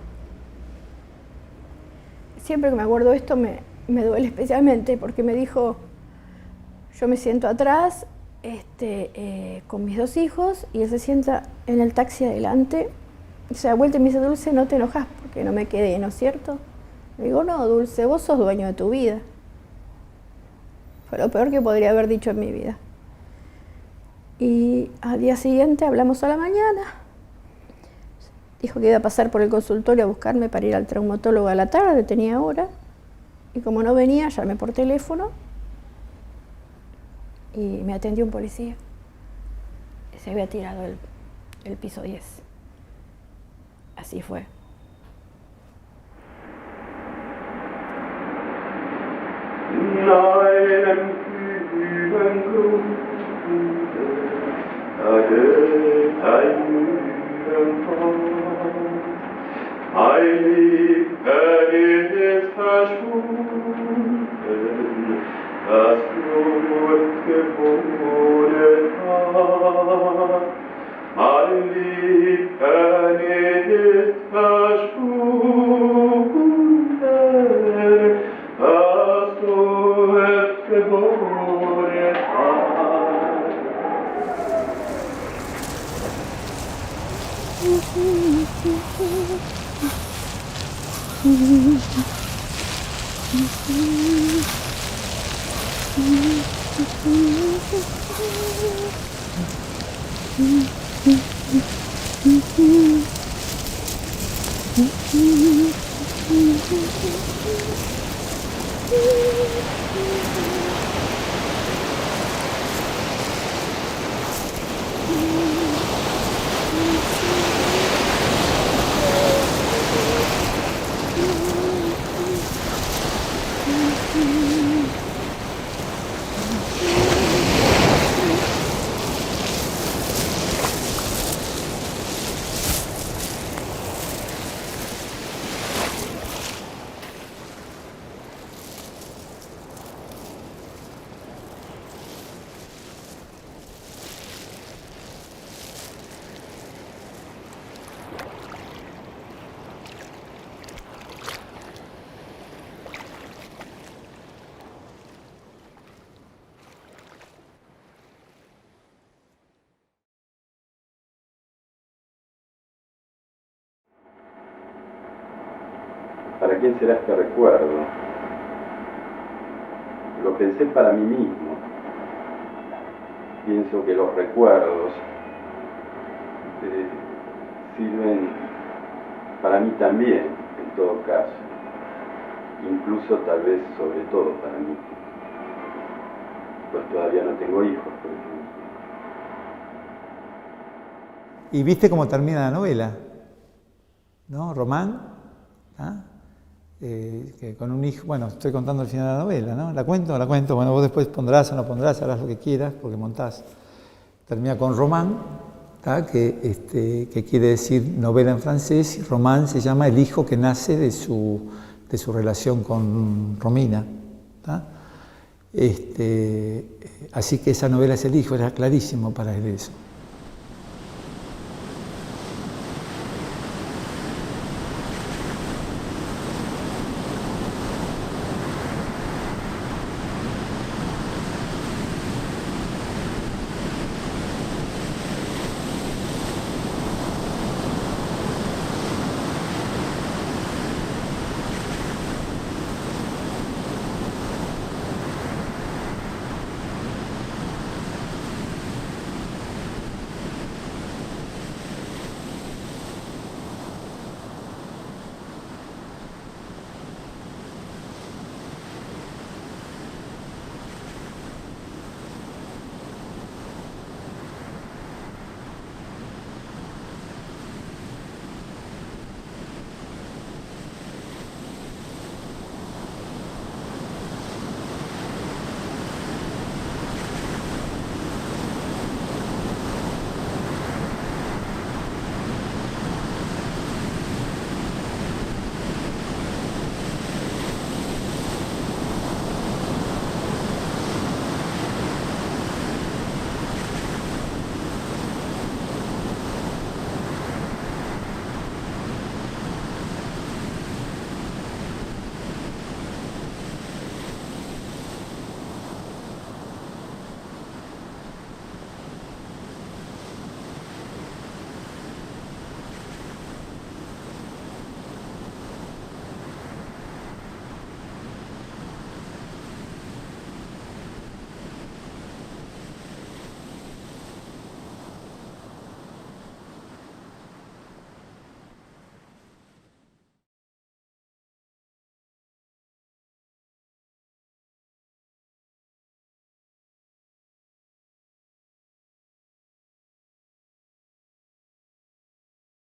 siempre que me acuerdo de esto me duele especialmente porque me dijo, yo me siento atrás con mis dos hijos y él se sienta en el taxi adelante, se da vuelta y me dice, Dulce, no te enojas porque no me quedé, ¿no es cierto? Le digo, no, Dulce, vos sos dueño de tu vida. Fue lo peor que podría haber dicho en mi vida. Y al día siguiente hablamos a la mañana. Dijo que iba a pasar por el consultorio a buscarme para ir al traumatólogo a la tarde, tenía hora. Y como no venía, llamé por teléfono y me atendió un policía. Se había tirado el piso 10. Así fue. ¿Para quién será este recuerdo? Lo pensé para mí mismo. Pienso que los recuerdos sirven para mí también, en todo caso. Incluso tal vez sobre todo para mí. Pues todavía no tengo hijos, por ejemplo. ¿Y viste cómo termina la novela? ¿No? Román, ¿ah? Que con un hijo, bueno, estoy contando el final de la novela, ¿no? ¿La cuento? La cuento, bueno, vos después pondrás o no pondrás, harás lo que quieras, porque montás. Termina con Román, que quiere decir novela en francés, y Román se llama el hijo que nace de su relación con Romina. Así que esa novela es el hijo, era clarísimo para él eso.